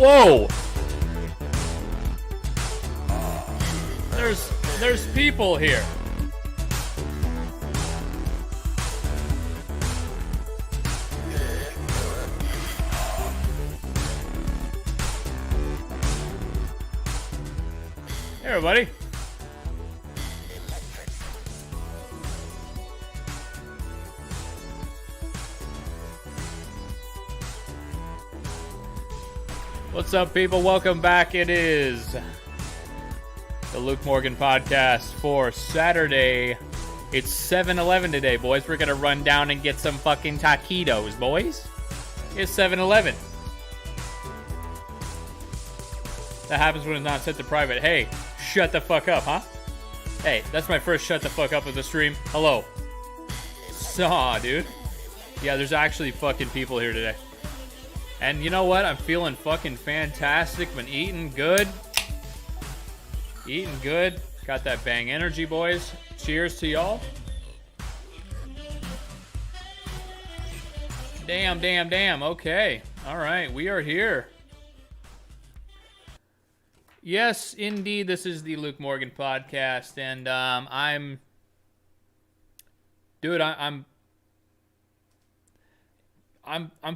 Whoa! There's people here. Hey, everybody. What's up, people? Welcome back. It is the Luke Morgan podcast for Saturday. It's 7-Eleven today, boys. We're going to run down and get some fucking taquitos, boys. It's 7-Eleven. That happens when it's not set to private. Hey, shut the fuck up, huh? Hey, that's my first shut the fuck up of the stream. Hello. Saw, dude. Yeah, there's actually fucking people here today. And you know what? I'm feeling fucking fantastic. Been eating good. Eating good. Got that bang energy, boys. Cheers to y'all. Damn. Okay. All right. We are here. Yes, indeed. This is the Luke Morgan podcast. And I'm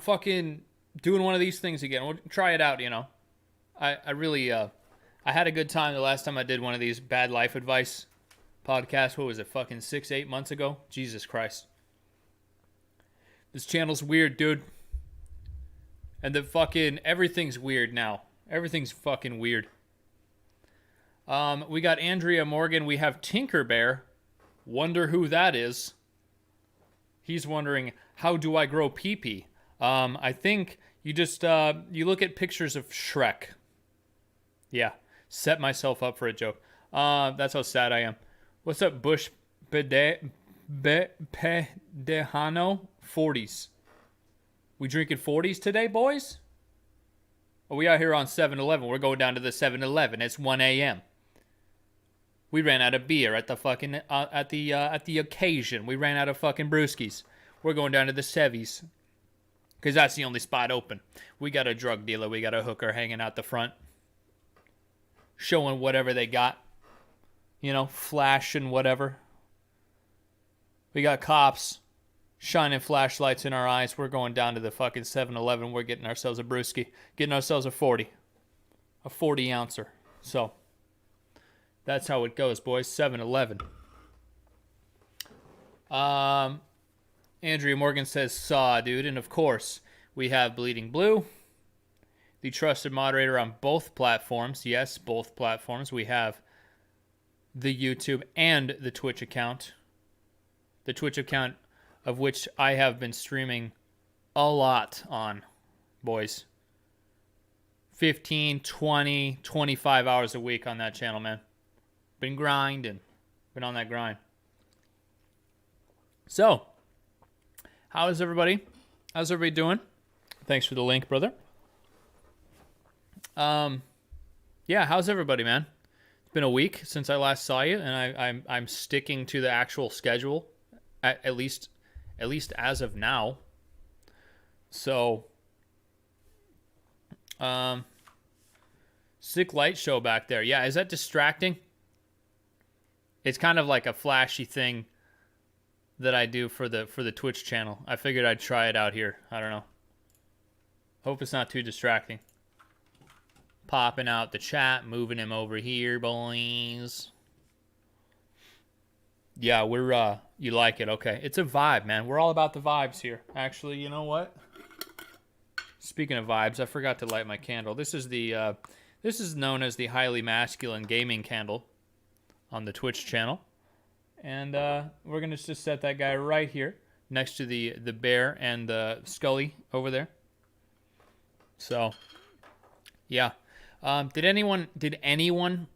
fucking doing one of these things again. We'll try it out, you know. I really, I had a good time the last time I did one of these bad life advice podcasts. What was it, fucking 6-8 months ago? Jesus Christ. This channel's weird, dude. And the fucking, everything's weird now. Everything's fucking weird. We got Andrea Morgan. We have TheBear. Wonder who that is. He's wondering, how do I grow pee-pee? I think you just, you look at pictures of Shrek. Yeah, set myself up for a joke. That's how sad I am. What's up, Bush Pedehano? 40s. We drinking 40s today, boys? Oh, we out here on 7-Eleven. We're going down to the 7-Eleven. It's 1 a.m. We ran out of beer at the fucking, at the occasion. We ran out of fucking brewskis. We're going down to the Sevies. Because that's the only spot open. We got a drug dealer. We got a hooker hanging out the front. Showing whatever they got. You know, flashing whatever. We got cops shining flashlights in our eyes. We're going down to the fucking 7-Eleven. We're getting ourselves a brewski. Getting ourselves a 40. A 40-ouncer. So, that's how it goes, boys. 7-Eleven. Andrea Morgan says, saw, dude. And of course, we have Bleeding Blue, the trusted moderator on both platforms. Yes, both platforms. We have the YouTube and the Twitch account. The Twitch account of which I have been streaming a lot on, boys. 15, 20, 25 hours a week on that channel, man. Been grinding. Been on that grind. So, how is everybody? How's everybody doing? Thanks for the link, brother. Yeah, how's everybody, man? It's been a week since I last saw you, and I'm sticking to the actual schedule, at least as of now. So, sick light show back there. Yeah, is that distracting? It's kind of like a flashy thing that I do for the Twitch channel. I figured I'd try it out here. I don't know. Hope it's not too distracting. Popping out the chat, moving him over here, boys. Yeah, we're you like it. Okay. It's a vibe, man. We're all about the vibes here. Actually, you know what? Speaking of vibes, I forgot to light my candle. This is the this is known as the highly masculine gaming candle on the Twitch channel. And we're going to just set that guy right here next to the bear and the Scully over there. So, yeah. Did anyone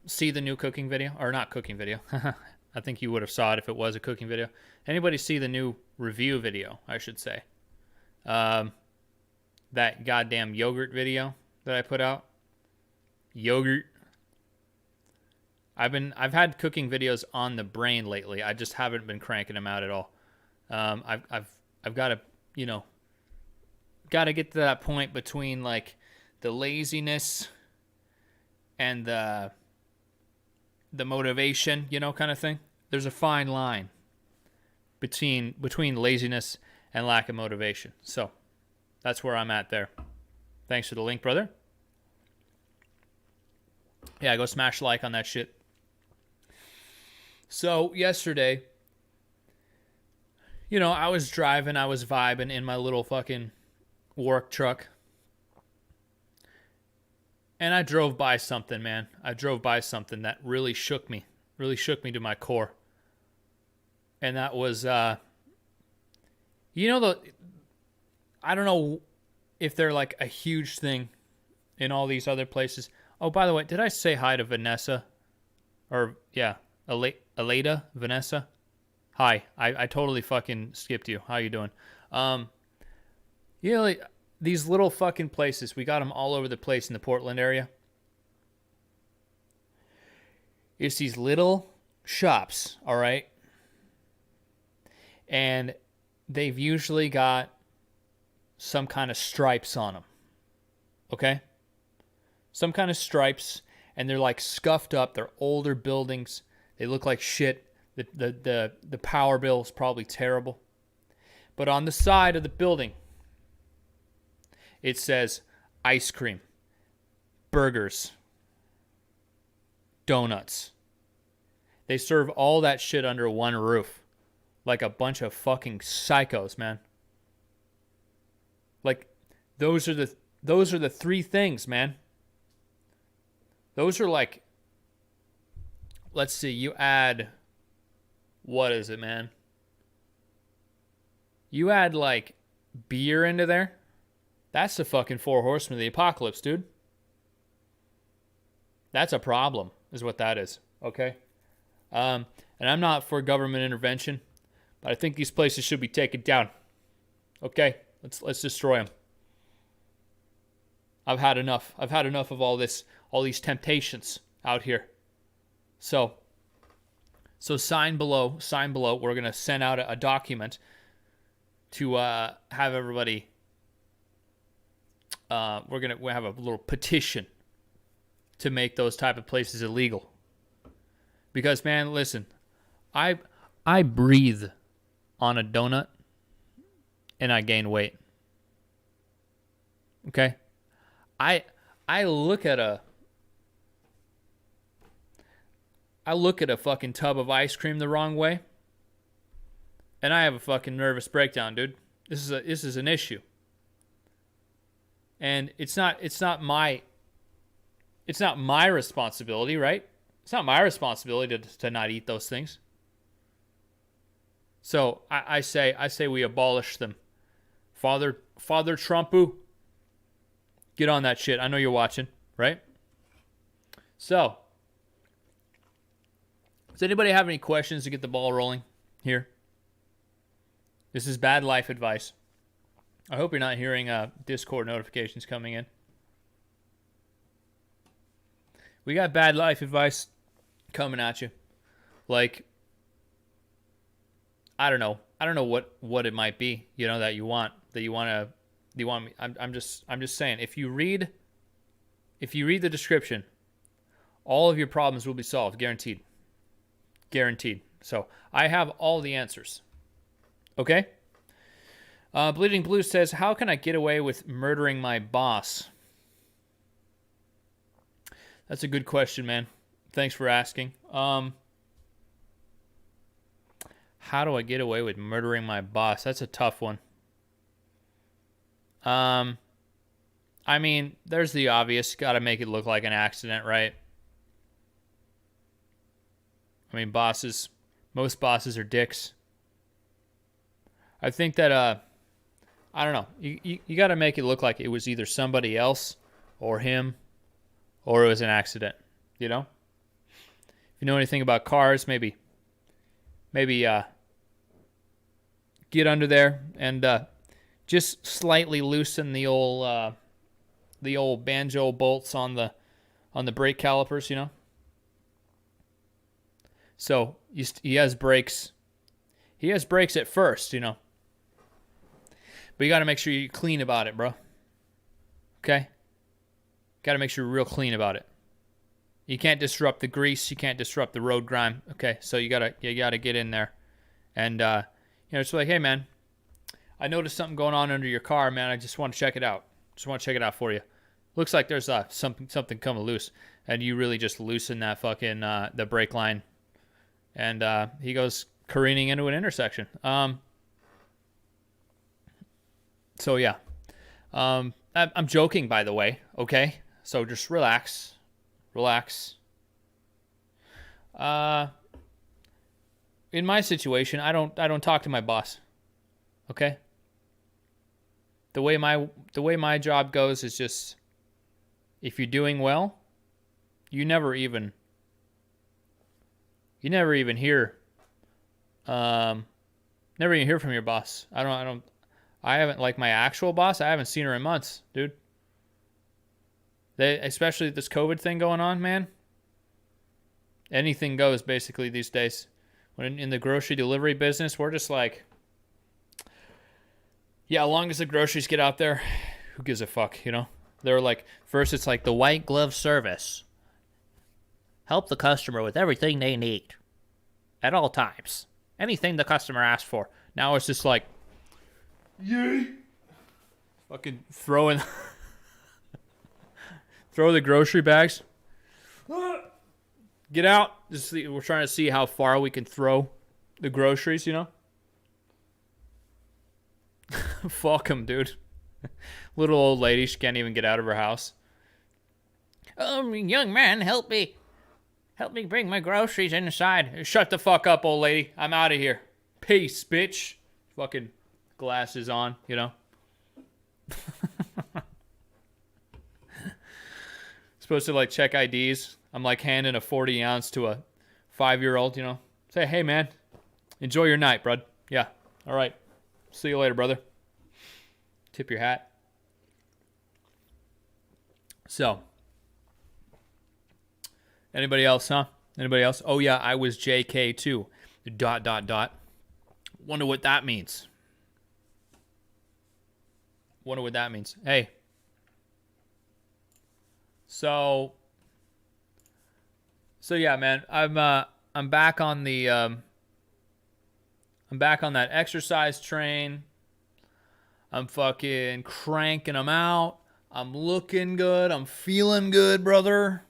see the new cooking video? Or not cooking video. I think you would have saw it if it was a cooking video. Anybody see the new review video, I should say? That goddamn yogurt video that I put out. Yogurt. I've had cooking videos on the brain lately. I just haven't been cranking them out at all. I've got to, got to get to that point between like the laziness and the motivation, kind of thing. There's a fine line between laziness and lack of motivation. So that's where I'm at there. Thanks for the link, brother. Yeah, go smash like on that shit. So yesterday, I was driving, I was vibing in my little fucking work truck. And I drove by something, man. I drove by something that really shook me to my core. And that was, I don't know if they're like a huge thing in all these other places. Oh, by the way, did I say hi to Vanessa? Or, yeah, Aleda, Vanessa? Hi, I totally fucking skipped you. How you doing? Like, these little fucking places, we got them all over the place in the Portland area. It's these little shops, all right? And they've usually got some kind of stripes on them, okay? Some kind of stripes, and they're like scuffed up. They're older buildings. They look like shit. The power bill is probably terrible. But on the side of the building, it says ice cream, burgers, donuts. They serve all that shit under one roof. Like a bunch of fucking psychos, man. Like, those are the three things, man. Those are like, let's see, you add, what is it, man? You add like beer into there. That's the fucking 4 horsemen of the apocalypse, dude. That's a problem, is what that is. Okay? And I'm not for government intervention, but I think these places should be taken down. Okay? Let's destroy them. I've had enough. I've had enough of all these temptations out here. So sign below. We're going to send out a document to have everybody. We'll have a little petition to make those type of places illegal. Because, man, listen, I breathe on a donut and I gain weight. Okay? I look at a fucking tub of ice cream the wrong way, and I have a fucking nervous breakdown, dude. This is an issue. And it's not my responsibility, right? It's not my responsibility to not eat those things. So I say we abolish them. Father Trumpu, get on that shit. I know you're watching, right? So, does anybody have any questions to get the ball rolling here? This is bad life advice. I hope you're not hearing Discord notifications coming in. We got bad life advice coming at you. Like, I don't know what it might be, that you want me. I'm just saying, if you read the description, all of your problems will be solved, guaranteed. So I have all the answers. Okay? Bleeding Blue says, how can I get away with murdering my boss? That's a good question, man. Thanks for asking. How do I get away with murdering my boss? That's a tough one. I mean, there's the obvious. Got to make it look like an accident, right? I mean, most bosses are dicks. I think that, I don't know. You got to make it look like it was either somebody else or him or it was an accident, If you know anything about cars, maybe get under there and just slightly loosen the old banjo bolts on the brake calipers, So he has brakes. He has brakes at first, But you got to make sure you're clean about it, bro. Okay? Got to make sure you're real clean about it. You can't disrupt the grease. You can't disrupt the road grime. Okay, so you gotta get in there, and it's like, hey man, I noticed something going on under your car, man. I just want to check it out. Just want to check it out for you. Looks like there's something coming loose, and you really just loosen that fucking the brake line, and he goes careening into an intersection. So yeah, I'm joking, by the way. Okay, so just relax. In my situation, I don't talk to my boss. Okay. The way my job goes is just, if you're doing well, you never even hear from your boss. I haven't, like, my actual boss, I haven't seen her in months, dude. Especially this COVID thing going on, man. Anything goes basically these days. When in the grocery delivery business, we're just like, yeah, as long as the groceries get out there, who gives a fuck, you know? They're like, first it's like the white glove service. Help the customer with everything they need at all times. Anything the customer asks for. Now it's just like, yay! Fucking throw the grocery bags. Get out. We're trying to see how far we can throw the groceries, you know? Fuck them, dude. Little old lady, she can't even get out of her house. Young man, help me. Help me bring my groceries inside. Shut the fuck up, old lady. I'm out of here. Peace, bitch. Fucking glasses on, you know? Supposed to, like, check IDs. I'm, like, handing a 40 ounce to a 5-year-old, you know? Say, hey, man, enjoy your night, bud. Yeah, all right. See you later, brother. Tip your hat. So, anybody else, huh? Anybody else? Oh, yeah, I was JK, too. ... Wonder what that means. Hey. So yeah, man, I'm back on the I'm back on that exercise train. I'm fucking cranking them out. I'm looking good. I'm feeling good, brother.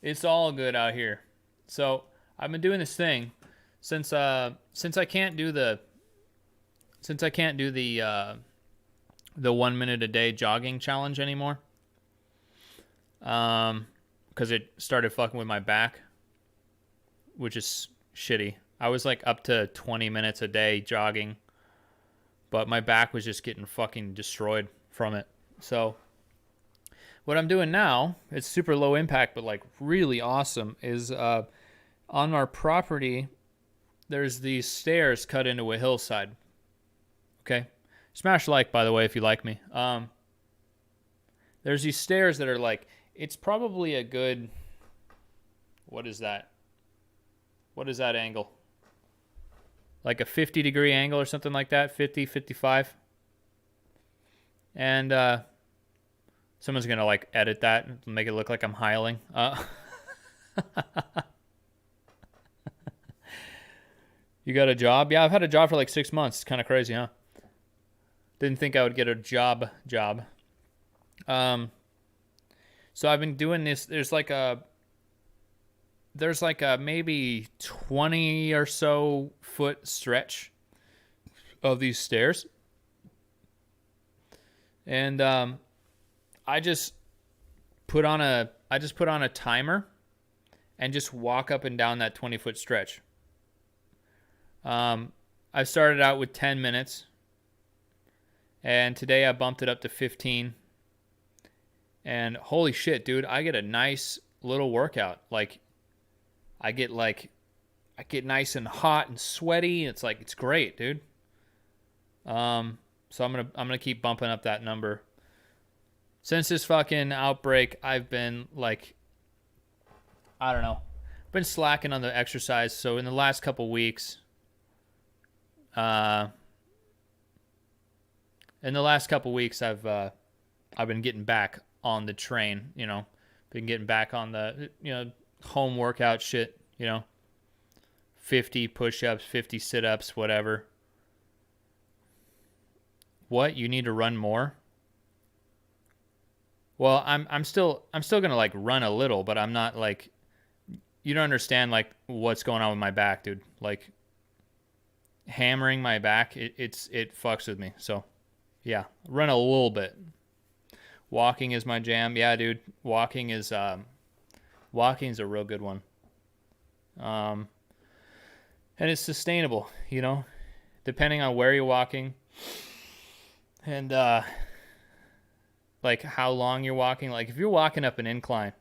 It's all good out here. So I've been doing this thing since I can't do the 1 minute a day jogging challenge anymore. Because it started fucking with my back, which is shitty. I was like up to 20 minutes a day jogging, but my back was just getting fucking destroyed from it. So what I'm doing now, it's super low impact, but like really awesome, is on our property, there's these stairs cut into a hillside. Okay? Smash like, by the way, if you like me. There's these stairs that are like, it's probably a good, what is that? What is that angle? Like a 50-degree angle or something like that, 50, 55. And someone's going to like edit that and make it look like I'm hiling. You got a job? Yeah, I've had a job for like 6 months. It's kind of crazy, huh? Didn't think I would get a job. So I've been doing this. There's like a maybe 20 or so foot stretch of these stairs. And I just put on a timer and just walk up and down that 20-foot stretch. I started out with 10 minutes. And today I bumped it up to 15. And holy shit, dude, I get a nice little workout. Like, I get nice and hot and sweaty. It's like, it's great, dude. So I'm gonna keep bumping up that number. Since this fucking outbreak, I've been like, I don't know, been slacking on the exercise. So in the last couple weeks, I've been getting back on the train, you know. Been getting back on the, you know, home workout shit, you know. 50 push-ups, 50 sit-ups, whatever. What? You need to run more? Well, I'm still gonna like run a little, but I'm not like, you don't understand like what's going on with my back, dude. Like hammering my back, it fucks with me. So yeah, run a little bit. Walking is my jam. Yeah, dude. Walking is a real good one. And it's sustainable, you know, depending on where you're walking and like how long you're walking. Like if you're walking up an incline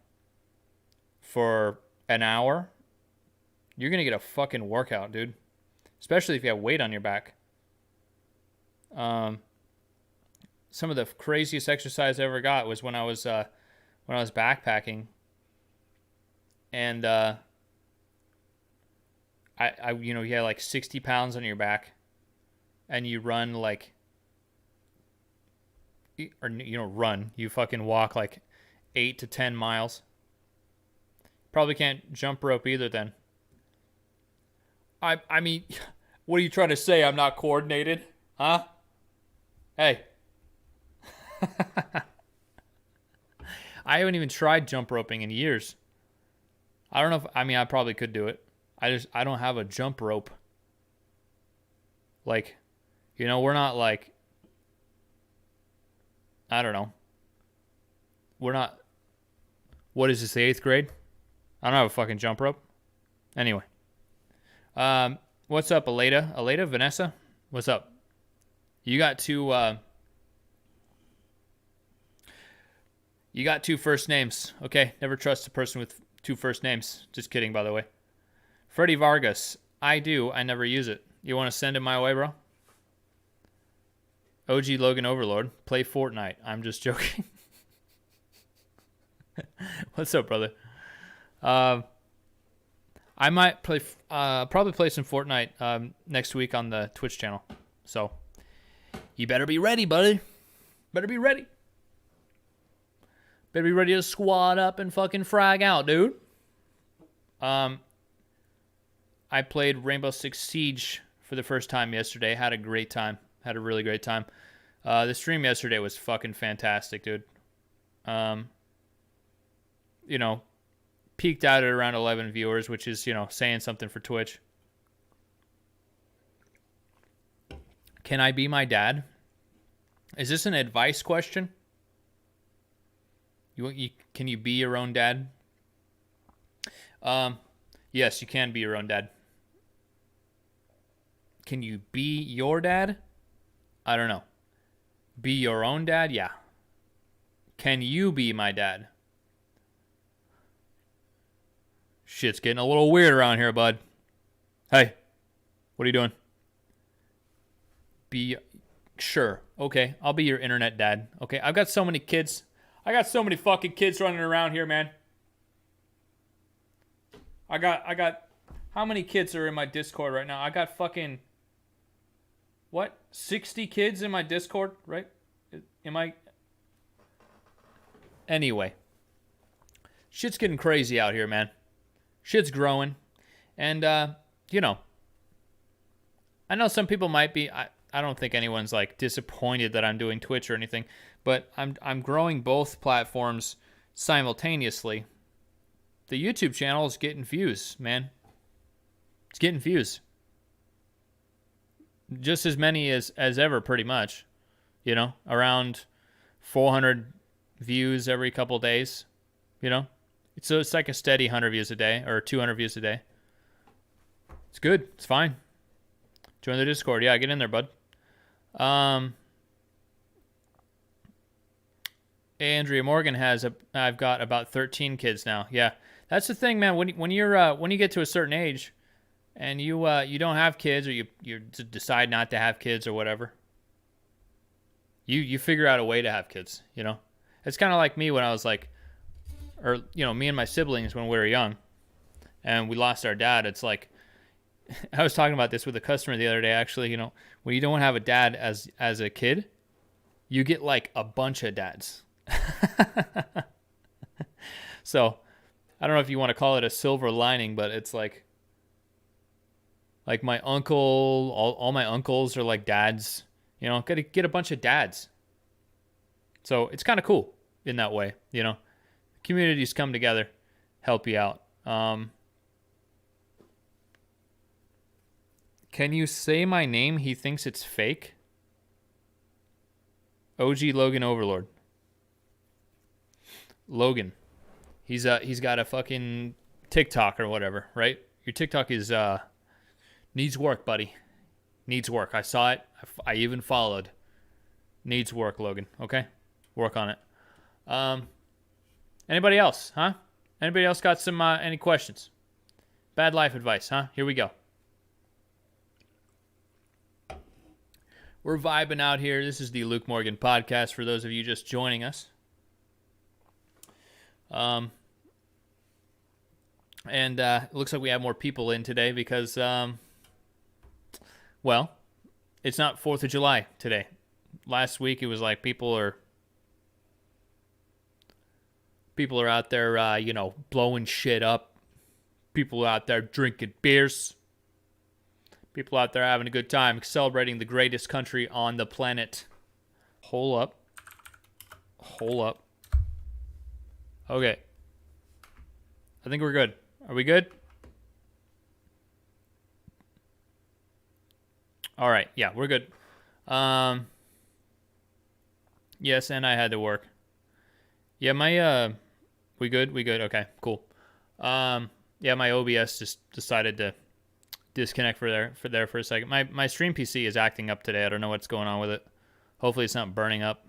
for an hour, you're gonna get a fucking workout, dude. Especially if you have weight on your back. Some of the craziest exercise I ever got was when I was backpacking, and I you know, you had like 60 pounds on your back, and you run like, or you know, you fucking walk like 8 to 10 miles. Probably can't jump rope either then. I mean, what are you trying to say? I'm not coordinated? Huh? Hey. I haven't even tried jump roping in years. I don't know if, I mean, I probably could do it. I don't have a jump rope. Like, you know, we're not like, I don't know. We're not, what is this, the 8th grade? I don't have a fucking jump rope. Anyway. What's up, Aleda? Aleda, Vanessa? What's up? You got two first names. Okay, never trust a person with 2 first names. Just kidding, by the way. Freddie Vargas. I do. I never use it. You want to send it my way, bro? OG Logan Overlord. Play Fortnite. I'm just joking. What's up, brother? I might play, probably play some Fortnite next week on the Twitch channel. So, you better be ready, buddy. Better be ready. Better be ready to squad up and fucking frag out, dude. I played Rainbow Six Siege for the first time yesterday. Had a great time. Had a really great time. The stream yesterday was fucking fantastic, dude. You know, peaked out at around 11 viewers, which is, you know, saying something for Twitch. Can I be my dad? Is this an advice question? Can you be your own dad? Yes, you can be your own dad. Can you be your dad? I don't know. Be your own dad? Yeah. Can you be my dad? Shit's getting a little weird around here, bud. Hey, what are you doing? Sure. Okay, I'll be your internet dad. Okay, I've got so many kids. I got so many fucking kids running around here, man. I got, how many kids are in my Discord right now? I got fucking, what? 60 kids in my Discord, right? Anyway. Shit's getting crazy out here, man. Shit's growing. And, you know, I know some people might be, I don't think anyone's like disappointed that I'm doing Twitch or anything, but I'm growing both platforms simultaneously. The YouTube channel is getting views, man. It's getting views. Just as many as ever, pretty much. You know, around 400 views every couple days, you know? So it's like a steady 100 views a day or 200 views a day. It's good. It's fine. Join the Discord. Yeah, get in there, bud. Andrea Morgan I've got about 13 kids now. Yeah, that's the thing, man. When you get to a certain age, and you don't have kids, or you decide not to have kids or whatever, you figure out a way to have kids. You know, it's kind of like me when I was like, or you know, me and my siblings when we were young, and we lost our dad. It's like, I was talking about this with a customer the other day. Actually, you know, when you don't have a dad as a kid, you get like a bunch of dads. So I don't know if you want to call it a silver lining, but it's like my uncle, all my uncles are like dads. You know, got to get a bunch of dads. So it's kind of cool in that way. You know, communities come together, help you out. Can you say my name? He thinks it's fake. OG Logan Overlord. Logan. He's got a fucking TikTok or whatever, right? Your TikTok is needs work, buddy. Needs work. I saw it. I even followed. Needs work, Logan. Okay? Work on it. Anybody else, huh? Anybody else got some any questions? Bad life advice, huh? Here we go. We're vibing out here. This is the Luke Morgan podcast for those of you just joining us. And it looks like we have more people in today because, well, it's not 4th of July today. Last week it was like people are out there, blowing shit up. People out there drinking beers. People out there having a good time, celebrating the greatest country on the planet. Hold up. Okay. I think we're good. Are we good? All right. Yeah, we're good. Yes, and I had to work. Yeah, my we good? We good? Okay, cool. Yeah, my OBS just decided to disconnect for a second. My stream PC is acting up today. I don't know what's going on with it. Hopefully it's not burning up.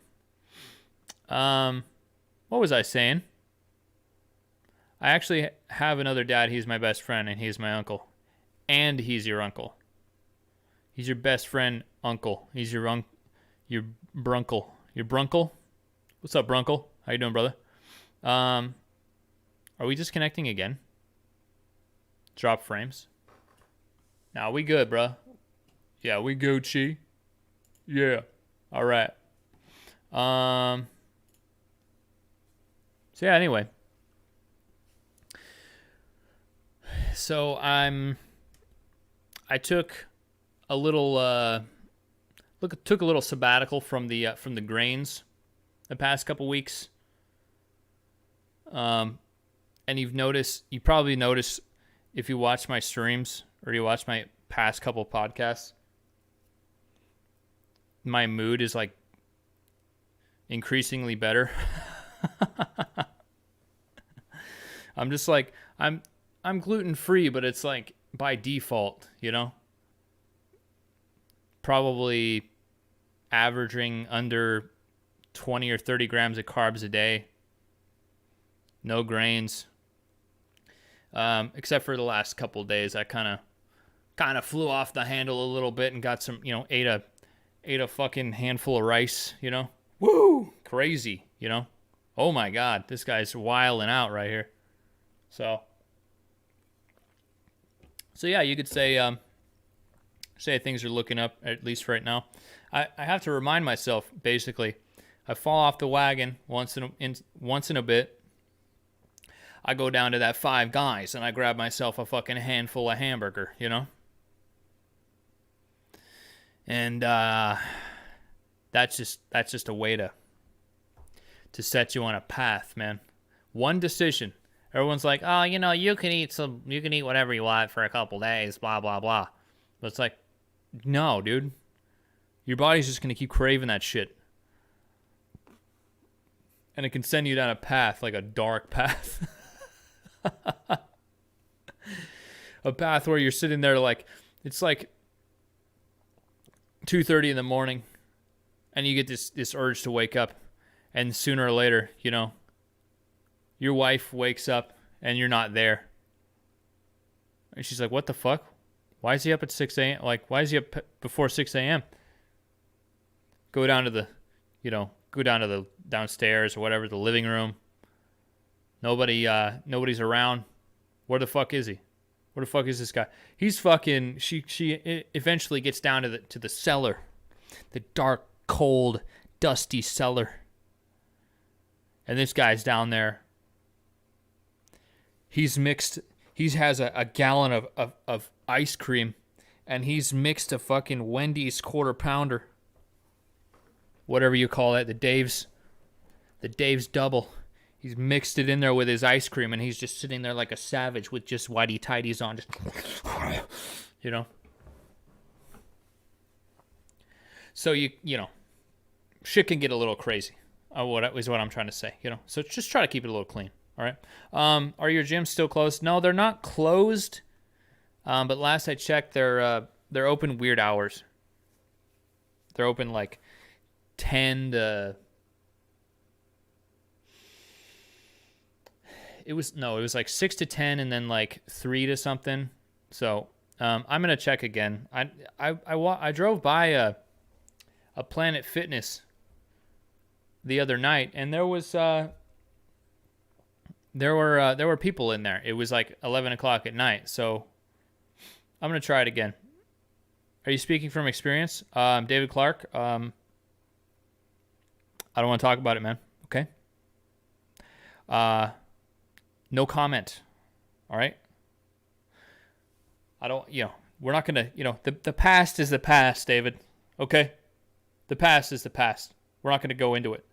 What was I saying? I actually have another dad. He's my best friend, and he's my uncle. And he's your uncle. He's your best friend, uncle. He's your brunkle. Your brunkle? What's up, brunkle? How you doing, brother? Are we disconnecting again? Drop frames. Nah, we good, bro. Yeah, we Gucci. Yeah. All right. So yeah, anyway. So I took a little took a little sabbatical from the grains the past couple weeks. And you probably noticed if you watch my streams or you watch my past couple podcasts, my mood is like increasingly better. I'm just like I'm gluten free, but it's like by default, you know? Probably averaging under 20 or 30 grams of carbs a day. No grains. Except for the last couple of days, I kind of flew off the handle a little bit and got some, ate a fucking handful of rice, Woo! Crazy, Oh my God, this guy's wilding out right here. So yeah, you could say things are looking up, at least right now. I have to remind myself, basically, I fall off the wagon once in a bit. I go down to that Five Guys and I grab myself a fucking handful of hamburger, And that's just a way to set you on a path, man. One decision. Everyone's like, oh, you can eat whatever you want for a couple days, blah blah blah. But it's like, no, dude. Your body's just gonna keep craving that shit. And it can send you down a path, like a dark path. A path where you're sitting there like, it's like 2:30 in the morning, and you get this urge to wake up, and sooner or later, your wife wakes up and you're not there. And she's like, what the fuck? Why is he up at 6 a.m.? Like, why is he up before 6 a.m.? Go down to the downstairs or whatever, the living room. Nobody's around. Where the fuck is he? Where the fuck is this guy? He's fucking. She eventually gets down to the cellar, the dark, cold, dusty cellar. And this guy's down there. He has a gallon of ice cream, and he's mixed a fucking Wendy's quarter pounder. Whatever you call it, the Dave's double. He's mixed it in there with his ice cream, and he's just sitting there like a savage with just whitey tighties on, just, you know. So you know, shit can get a little crazy. What I'm trying to say, you know. So just try to keep it a little clean. All right. Are your gyms still closed? No, they're not closed. But last I checked, they're open weird hours. They're open like 10 to. It was like 6 to 10, and then like 3 to something. So I'm gonna check again. I drove by a Planet Fitness the other night, and there were people in there. It was like 11 o'clock at night. So I'm gonna try it again. Are you speaking from experience, David Clark? I don't want to talk about it, man. Okay. No comment. All right. We're not going to, the past is the past, David. Okay. The past is the past. We're not going to go into it.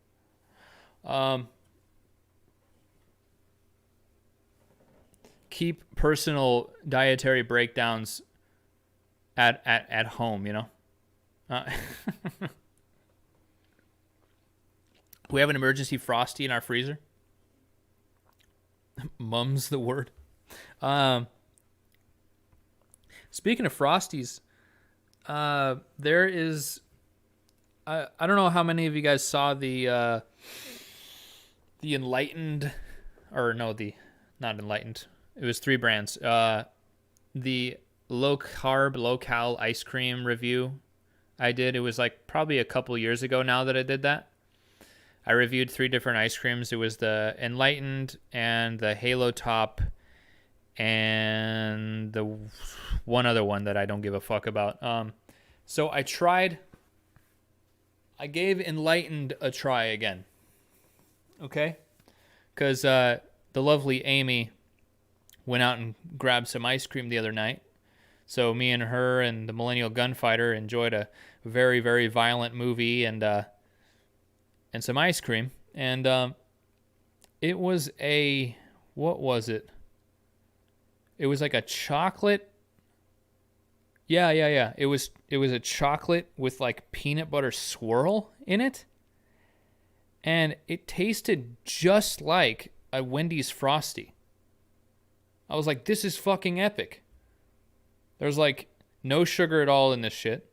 Keep personal dietary breakdowns at home, you know. We have an emergency Frosty in our freezer. Mum's the word. Speaking of Frosties, there is. I don't know how many of you guys saw the Enlightened, or no, not Enlightened. It was 3 brands. The low carb, low cal ice cream review I did. It was like probably a couple years ago now that I did that. I reviewed 3 different ice creams. It was the Enlightened and the Halo Top and the one other one that I don't give a fuck about. So I gave Enlightened a try again. Okay? Because the lovely Amy went out and grabbed some ice cream the other night. So me and her and the Millennial Gunfighter enjoyed a very, very violent movie and some ice cream. And it was what was it? It was like a chocolate. Yeah. It was a chocolate with like peanut butter swirl in it. And it tasted just like a Wendy's Frosty. I was like, this is fucking epic. There's like no sugar at all in this shit.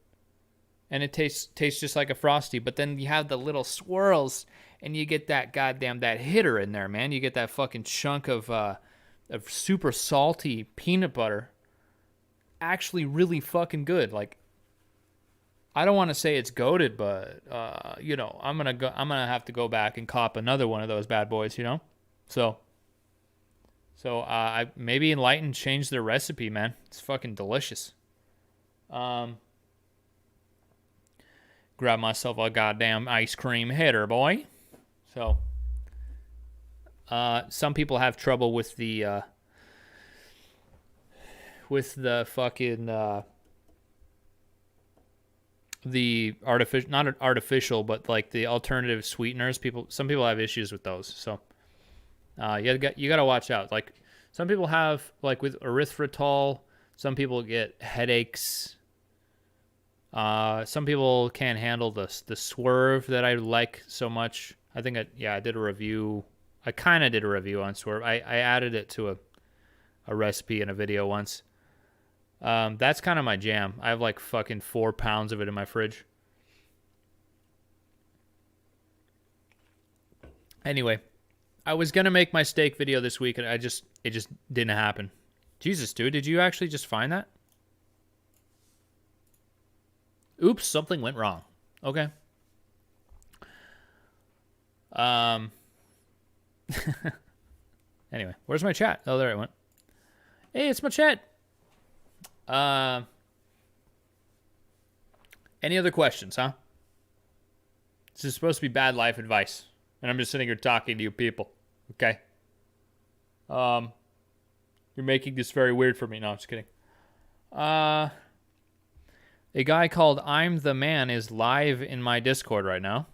And it tastes just like a Frosty. But then you have the little swirls and you get that that hitter in there, man. You get that fucking chunk of super salty peanut butter. Actually really fucking good. Like, I don't want to say it's goated, but I'm gonna have to go back and cop another one of those bad boys, you know? So I maybe Enlightened changed their recipe, man. It's fucking delicious. Grab myself a goddamn ice cream header, boy. So some people have trouble with the fucking the artificial, not artificial, but like the alternative sweeteners. Some people have issues with those. So you gotta watch out. Like, some people have, like with erythritol, some people get headaches. Some people can't handle the Swerve that I like so much. I think I did a review. I kind of did a review on Swerve. I added it to a recipe in a video once. That's kind of my jam. I have like fucking 4 pounds of it in my fridge. Anyway, I was gonna make my steak video this week, and it just didn't happen. Jesus, dude, did you actually just find that? Oops, something went wrong. Okay. Anyway, where's my chat? Oh, there it went. Hey, it's my chat. Any other questions, huh? This is supposed to be bad life advice. And I'm just sitting here talking to you people. Okay? You're making this very weird for me. No, I'm just kidding. A guy called I'm the Man is live in my Discord right now.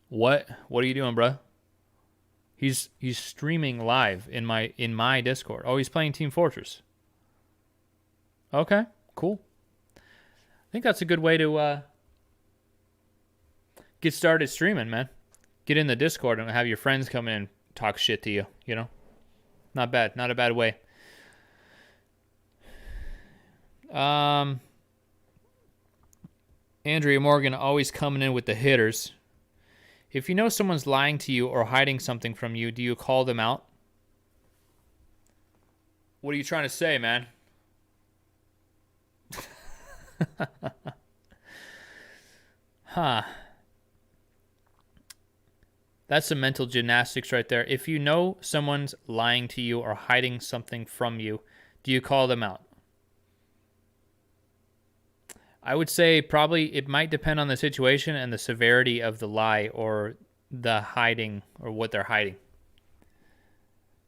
What are you doing, bro? He's streaming live in my Discord. Oh, he's playing Team Fortress. Okay, cool. I think that's a good way to get started streaming, man. Get in the Discord and have your friends come in and talk shit to you, you know? Not bad. Not a bad way. Andrea Morgan always coming in with the hitters. If you know someone's lying to you or hiding something from you, do you call them out? What are you trying to say, man? Huh. That's some mental gymnastics right there. If you know someone's lying to you or hiding something from you, do you call them out? I would say probably it might depend on the situation and the severity of the lie or the hiding or what they're hiding.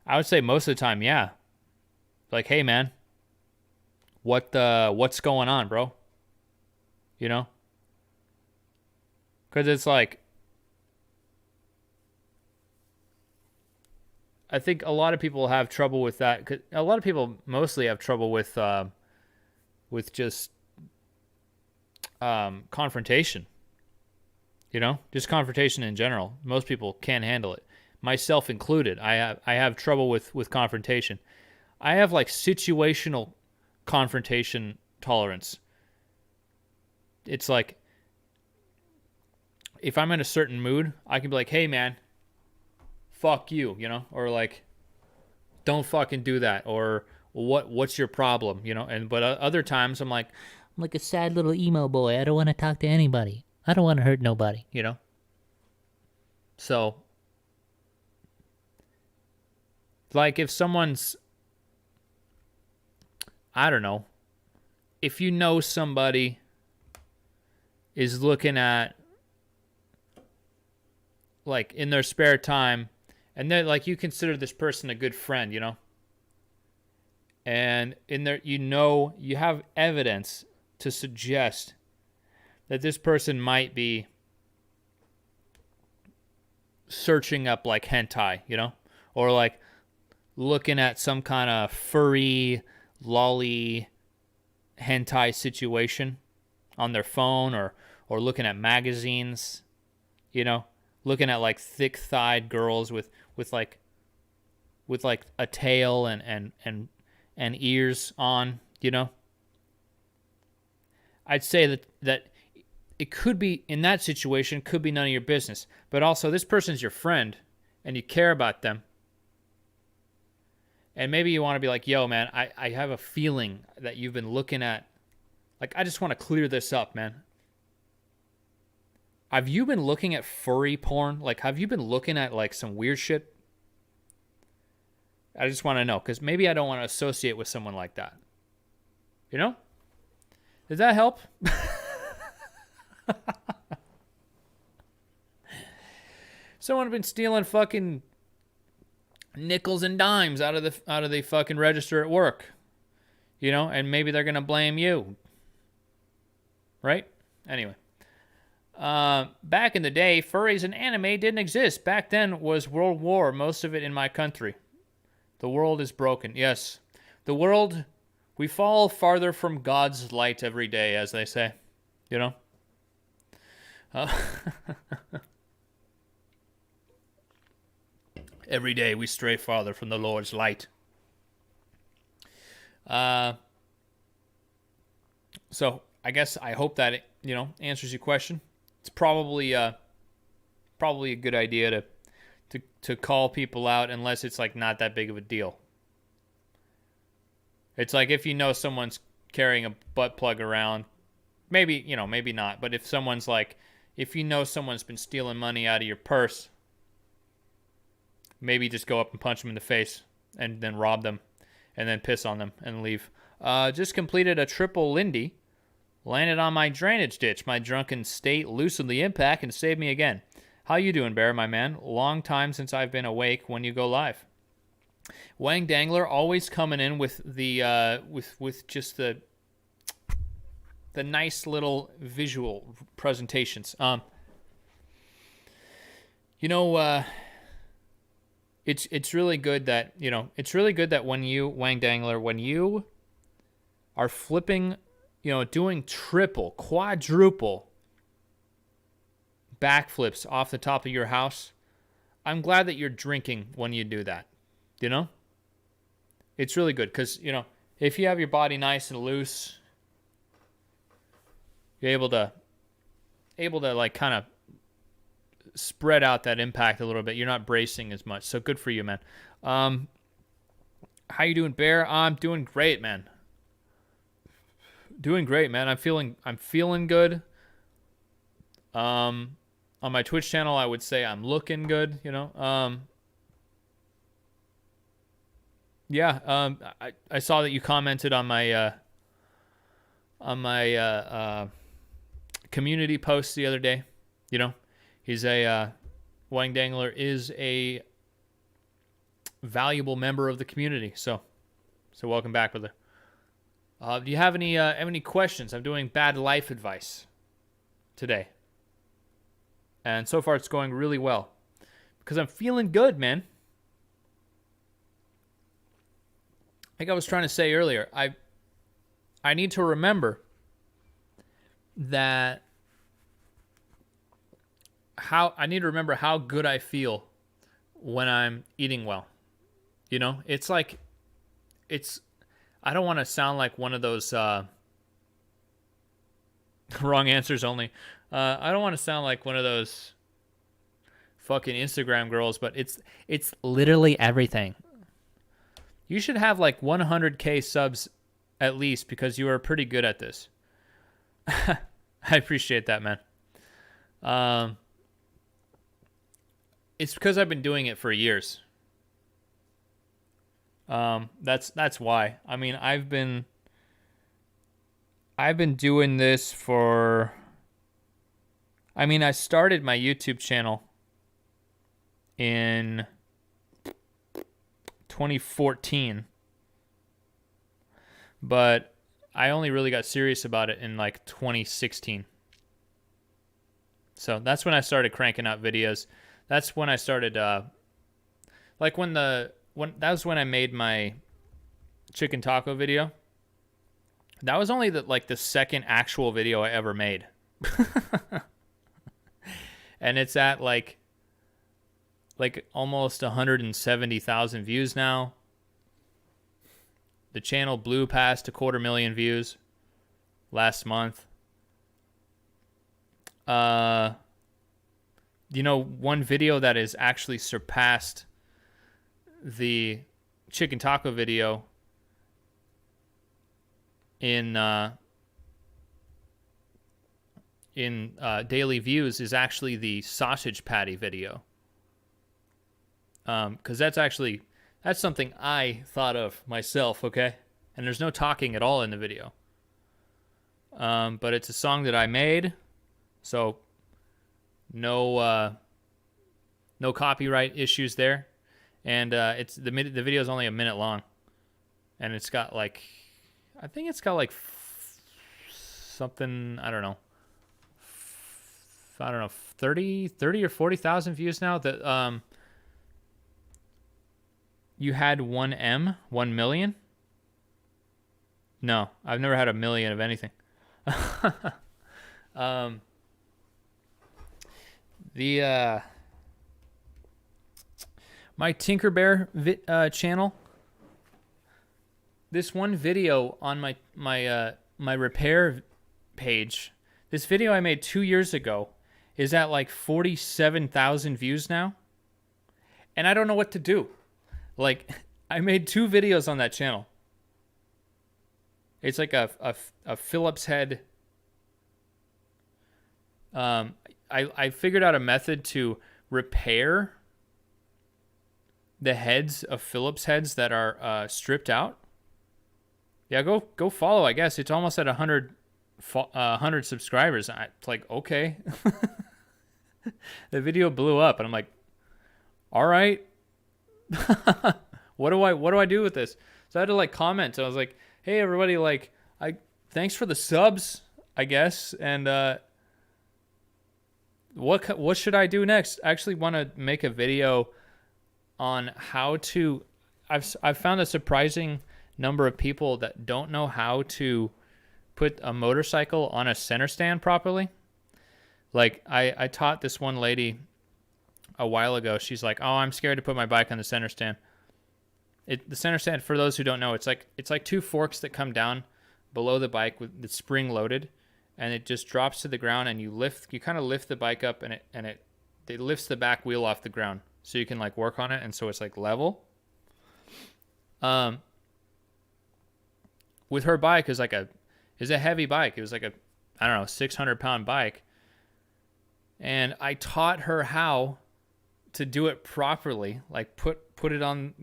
I would say most of the time, yeah. Like, hey, man, what's going on, bro? You know? Because it's like, I think a lot of people have trouble with that. 'Cause a lot of people mostly have trouble with just confrontation. You know, just confrontation in general. Most people can't handle it, myself included. I have trouble with confrontation. I have like situational confrontation tolerance. It's like if I'm in a certain mood, I can be like, "Hey, man, fuck you," you know, or like, "Don't fucking do that," or "What's your problem?" You know. But other times I'm like a sad little emo boy. I don't want to talk to anybody. I don't want to hurt nobody, you know? So, like if someone's, I don't know, if you know somebody is looking at, like in their spare time, and then like you consider this person a good friend, you know? And in there, you know, you have evidence to suggest that this person might be searching up like hentai, you know, or like looking at some kind of furry lolly hentai situation on their phone, or looking at magazines, you know, looking at like thick-thighed girls with like a tail and ears on, you know. I'd say that it could be, in that situation, could be none of your business. But also, this person's your friend, and you care about them. And maybe you want to be like, yo, man, I have a feeling that you've been looking at, like, I just want to clear this up, man. Have you been looking at furry porn? Like, have you been looking at, like, some weird shit? I just want to know, because maybe I don't want to associate with someone like that. You know? Does that help? Someone been stealing fucking nickels and dimes out of the fucking register at work, you know, and maybe they're gonna blame you, right? Anyway, back in the day, furries and anime didn't exist. Back then was World War, most of it in my country. The world is broken. Yes, the world. We fall farther from God's light every day, as they say, you know? Every day we stray farther from the Lord's light. So I guess I hope that it, you know, answers your question. It's probably a good idea to call people out unless it's like not that big of a deal. It's like if you know someone's carrying a butt plug around, maybe, you know, maybe not. But if someone's like, if you know someone's been stealing money out of your purse, maybe just go up and punch them in the face and then rob them and then piss on them and leave. Just completed a triple Lindy. Landed on my drainage ditch. My drunken state loosened the impact and saved me again. How you doing, Bear, my man? Long time since I've been awake when you go live. Wang Dangler always coming in with the with just the nice little visual presentations. It's really good that when you, Wang Dangler, when you are flipping, doing triple, quadruple backflips off the top of your house, I'm glad that you're drinking when you do that. It's really good because, if you have your body nice and loose, you're able to like kind of spread out that impact a little bit. You're not bracing as much. So good for you, man. How you doing, Bear? I'm doing great, man. Doing great, man. I'm feeling good. On my Twitch channel, I would say I'm looking good, Yeah, I saw that you commented on my community post the other day. He's Wang Dangler is a valuable member of the community. So welcome back, brother. Do you have any questions? I'm doing bad life advice today, and so far it's going really well because I'm feeling good, man. Like I was trying to say earlier, I need to remember that how good I feel when I'm eating well. It's like I don't want to sound like one of those wrong answers only. I don't want to sound like one of those fucking Instagram girls, but it's literally everything. You should have like 100K subs at least because you are pretty good at this. I appreciate that, man. It's because I've been doing it for years. That's why. I mean, I've been doing this for. I mean, I started my YouTube channel in 2014, but I only really got serious about it in like 2016. So that's when I started cranking out videos. That's when I started, when that was when I made my chicken taco video. That was only the second actual video I ever made. And it's at like almost 170,000 views now. The channel blew past 250,000 views last month. One video that has actually surpassed the chicken taco video in daily views is actually the sausage patty video. Because that's something I thought of myself, okay? And there's no talking at all in the video. But it's a song that I made, so no copyright issues there. And it's the video is only a minute long, and it's got something, I don't know, 30 or 40,000 views now. That you had 1 million? No, I've never had a million of anything. My TinkerBear channel. This one video on my repair page. This video I made 2 years ago is at like 47,000 views now, and I don't know what to do. Like, I made 2 videos on that channel. It's like a Phillips head. I figured out a method to repair the heads of Phillips heads that are stripped out. Yeah, go follow. I guess it's almost at 100 subscribers. It's like, okay. The video blew up, and I'm like, all right, what do I do with this? So I had to like comment. So I was like, hey everybody, like thanks for the subs, I guess, and what should I do next? I actually want to make a video on how to. I've found a surprising number of people that don't know how to put a motorcycle on a center stand properly. Like I taught this one lady a while ago. She's like, "Oh, I'm scared to put my bike on the center stand." The center stand, for those who don't know, it's like two forks that come down below the bike with the spring loaded, and it just drops to the ground, and you kind of lift the bike up, and it lifts the back wheel off the ground, so you can like work on it, and so it's like level. With her bike is a heavy bike. It was like I don't know, 600-pound bike, and I taught her how to do it properly, like put it on,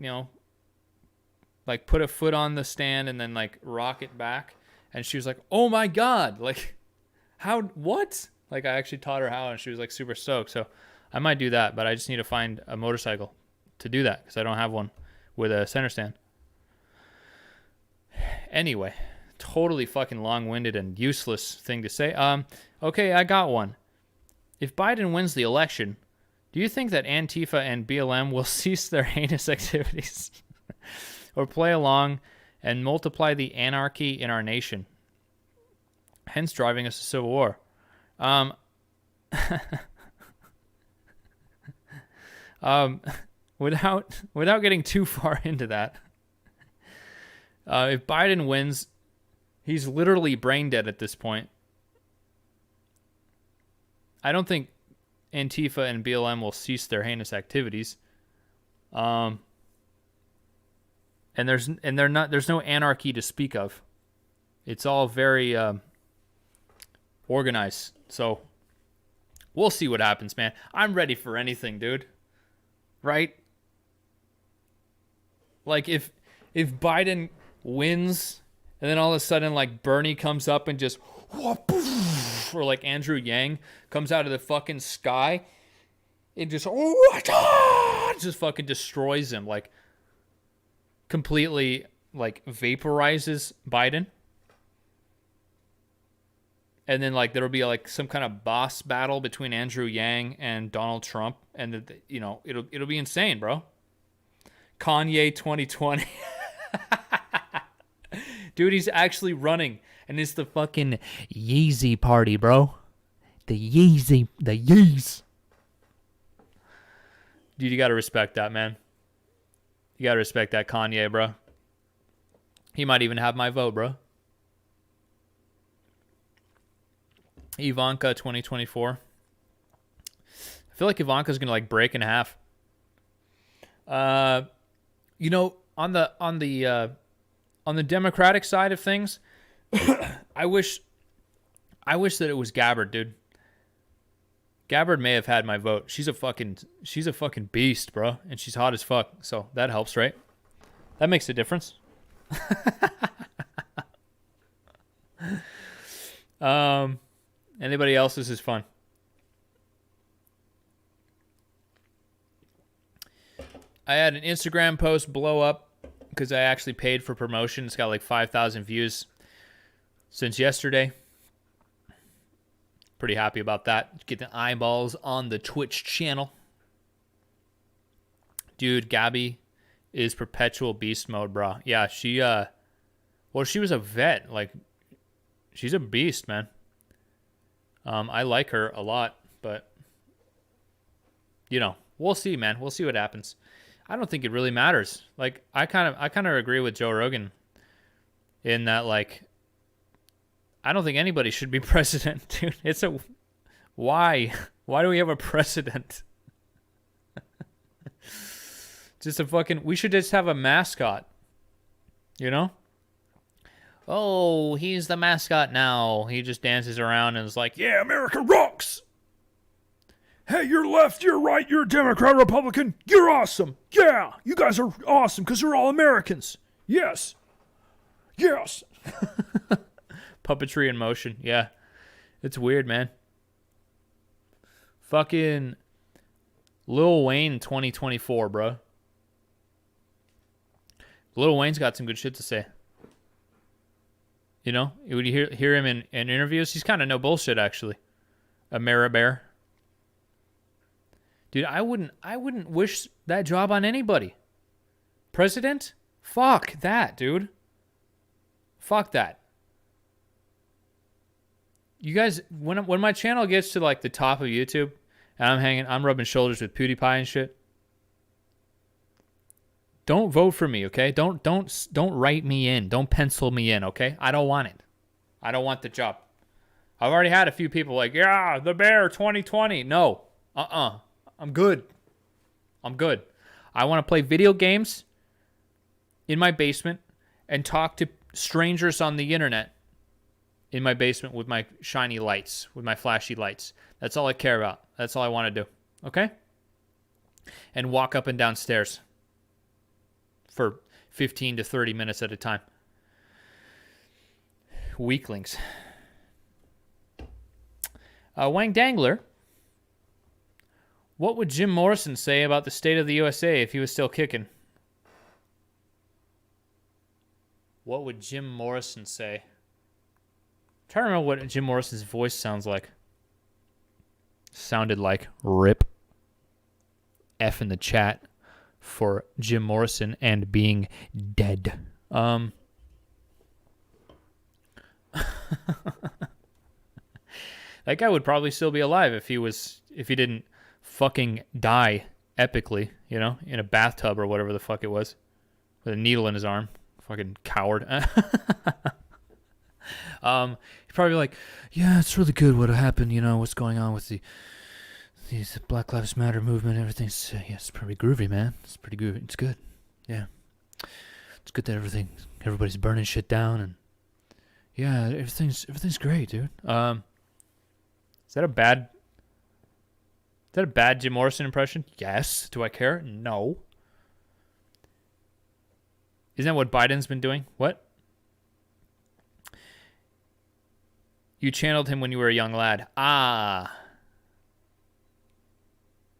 like put a foot on the stand and then like rock it back. And she was like, oh my God, like what? Like I actually taught her how, and she was like super stoked. So I might do that, but I just need to find a motorcycle to do that because I don't have one with a center stand. Anyway, totally fucking long-winded and useless thing to say. Okay, I got one. If Biden wins the election, do you think that Antifa and BLM will cease their heinous activities or play along and multiply the anarchy in our nation, hence driving us to civil war? Without getting too far into that, if Biden wins, he's literally brain dead at this point. I don't think Antifa and BLM will cease their heinous activities. And there's no anarchy to speak of. It's all very organized. So we'll see what happens, man. I'm ready for anything, dude. Right? Like if Biden wins and then all of a sudden like Bernie comes up and just or like Andrew Yang comes out of the fucking sky, it just fucking destroys him, like completely like vaporizes Biden. And then like there'll be like some kind of boss battle between Andrew Yang and Donald Trump, and it'll be insane, bro. Kanye 2020. Dude, he's actually running, and it's the fucking Yeezy party, bro. The Yeez. Dude, you gotta respect that, man. You gotta respect that Kanye, bro. He might even have my vote, bro. Ivanka 2024. I feel like Ivanka's gonna like break in half. On the Democratic side of things, I wish that it was Gabbard, dude. Gabbard may have had my vote. She's a fucking beast, bro, and she's hot as fuck. So that helps, right? That makes a difference. Anybody else? This is fun. I had an Instagram post blow up because I actually paid for promotion. It's got like 5,000 views since yesterday. Pretty happy about that. Get the eyeballs on the Twitch channel. Dude, Gabby is perpetual beast mode, bro. Yeah, she was a vet. Like, she's a beast, man. I like her a lot, but we'll see, man. We'll see what happens. I don't think it really matters. Like, I kind of agree with Joe Rogan in that, like, I don't think anybody should be president, dude. Why do we have a president? We should just have a mascot, Oh, he's the mascot now. He just dances around and is like, yeah, America rocks. Hey, you're left, you're right, you're Democrat, Republican. You're awesome. Yeah, you guys are awesome because you're all Americans. Yes. Yes. Puppetry in motion. Yeah. It's weird, man. Fucking Lil Wayne 2024, bro. Lil Wayne's got some good shit to say. You know, would you hear him in interviews? He's kind of no bullshit, actually. A Bear. Dude, I wouldn't wish that job on anybody. President? Fuck that, dude. Fuck that. You guys, when my channel gets to like the top of YouTube, and I'm rubbing shoulders with PewDiePie and shit, don't vote for me, okay? Don't write me in. Don't pencil me in, okay? I don't want it. I don't want the job. I've already had a few people like, yeah, TheBear 2020. No. I'm good. I want to play video games in my basement and talk to strangers on the internet in my basement with my shiny lights, with my flashy lights. That's all I care about. That's all I want to do. Okay? And walk up and down stairs for 15 to 30 minutes at a time. Weaklings. Wang Dangler. What would Jim Morrison say about the state of the USA if he was still kicking? What would Jim Morrison say? I'm trying to remember what Jim Morrison's voice sounds like. Sounded like RIP. F in the chat for Jim Morrison and being dead. That guy would probably still be alive if he didn't fucking die epically, you know, in a bathtub or whatever the fuck it was, with a needle in his arm. Fucking coward. He's probably like, yeah, it's really good what happened, you know, what's going on with these Black Lives Matter movement, everything's, yeah, it's pretty groovy, man. It's pretty groovy. It's good. Yeah. It's good that everybody's burning shit down, and yeah, everything's great, dude. Is that a bad Jim Morrison impression? Yes. Do I care? No. Isn't that what Biden's been doing? What? You channeled him when you were a young lad. Ah.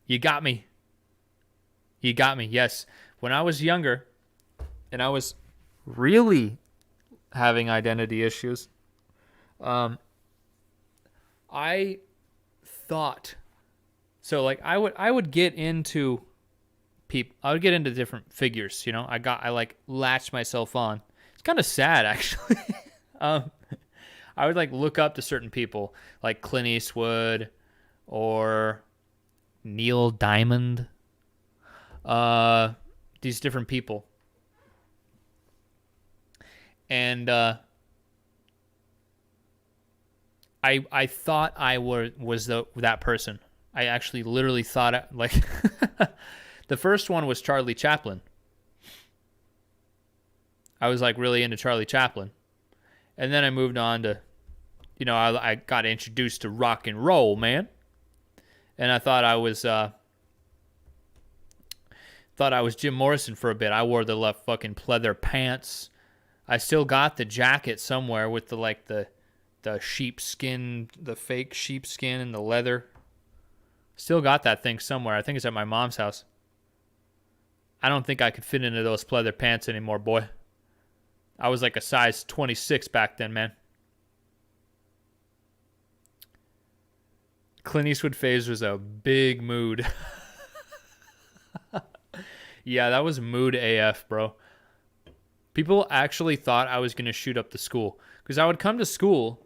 You got me. You got me. Yes. When I was younger and I was really having identity issues, I thought, so like I would get into people, I would get into different figures, you know. I like latched myself on. It's kind of sad, actually. I would like look up to certain people like Clint Eastwood or Neil Diamond, these different people. And I thought I was that person. I actually literally thought like the first one was Charlie Chaplin. I was like really into Charlie Chaplin. And then I moved on to, you know, I got introduced to rock and roll, man. And I thought I was Jim Morrison for a bit. I wore the left fucking pleather pants. I still got the jacket somewhere with the sheepskin, the fake sheepskin and the leather. Still got that thing somewhere. I think it's at my mom's house. I don't think I could fit into those pleather pants anymore, boy. I was like a size 26 back then, man. Clint Eastwood phase was a big mood. Yeah, that was mood AF, bro. People actually thought I was going to shoot up the school. Because I would come to school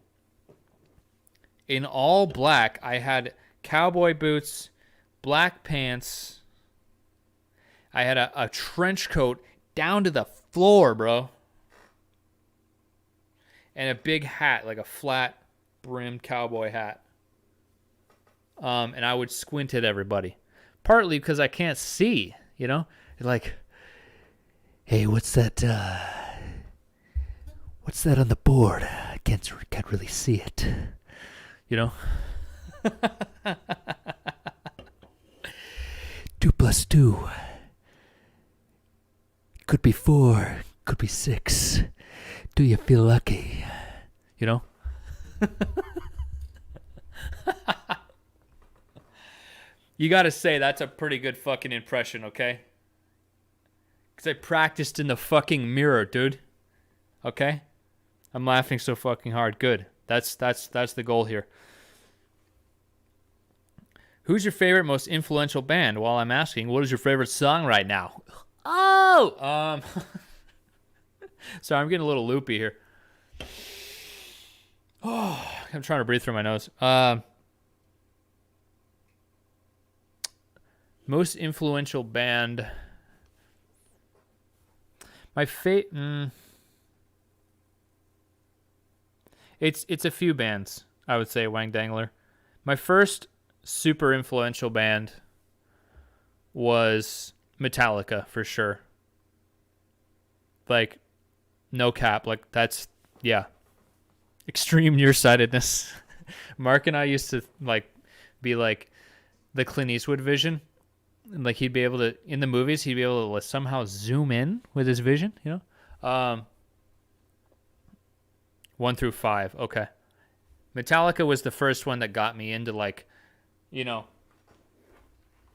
in all black. I had cowboy boots, black pants. I had a trench coat down to the floor, bro. And a big hat, like a flat brimmed cowboy hat. And I would squint at everybody. Partly because I can't see, you know? Like, hey, what's that on the board? I can't really see it. You know? 2 + 2. Could be 4, could be 6. Do you feel lucky? You know? You got to say that's a pretty good fucking impression, okay? Because I practiced in the fucking mirror, dude. Okay? I'm laughing so fucking hard. Good. That's the goal here. Who's your favorite, most influential band? While I'm asking, what is your favorite song right now? Oh! Sorry, I'm getting a little loopy here. Oh, I'm trying to breathe through my nose. Most influential band. My It's a few bands, I would say, Wang Dangler. My first super influential band was Metallica, for sure. Like, no cap. Like, that's, yeah. Extreme nearsightedness. Mark and I used to, like, be like the Clint Eastwood vision. And, like, he'd be able to, in the movies, he'd be able to somehow zoom in with his vision, you know? 1 through 5. Okay. Metallica was the first one that got me into, like, you know,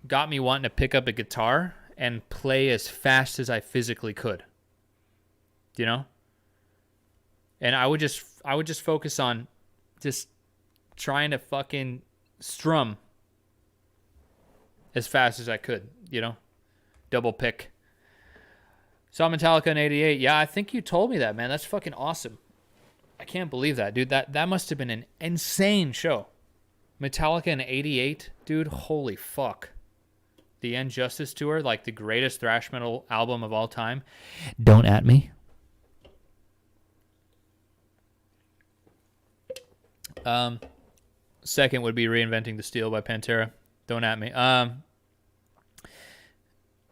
got me wanting to pick up a guitar and play as fast as I physically could. You know? And I would just focus on just trying to fucking strum as fast as I could, you know? Double pick. Saw Metallica in 88. Yeah, I think you told me that, man. That's fucking awesome. I can't believe that, dude. That must have been an insane show. Metallica in 88, dude. Holy fuck. The Injustice Tour, like the greatest thrash metal album of all time. Don't at me. Second would be Reinventing the Steel by Pantera. Don't at me.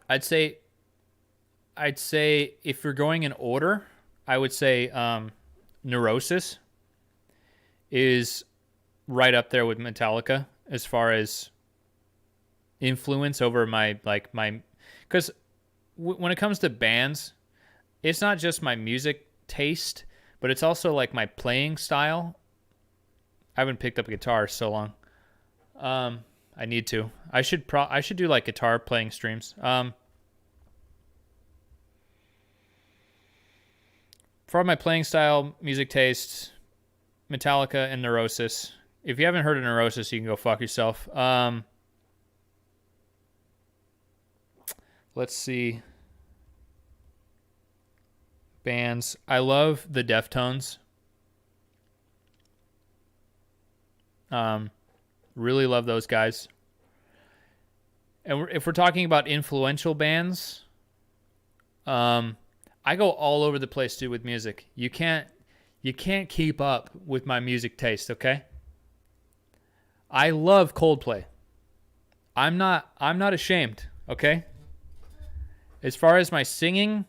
I'd say if you're going in order, I would say Neurosis is right up there with Metallica as far as influence over my because when it comes to bands, it's not just my music taste, but it's also like my playing style. I haven't picked up a guitar so long. I need to. I should do like guitar playing streams. For my playing style, music taste, Metallica and Neurosis. If you haven't heard of Neurosis, you can go fuck yourself. Let's see. Bands. I love the Deftones. Really love those guys. And if we're talking about influential bands, I go all over the place, dude, with music. You can't keep up with my music taste, okay? I love Coldplay. I'm not ashamed, okay? As far as my singing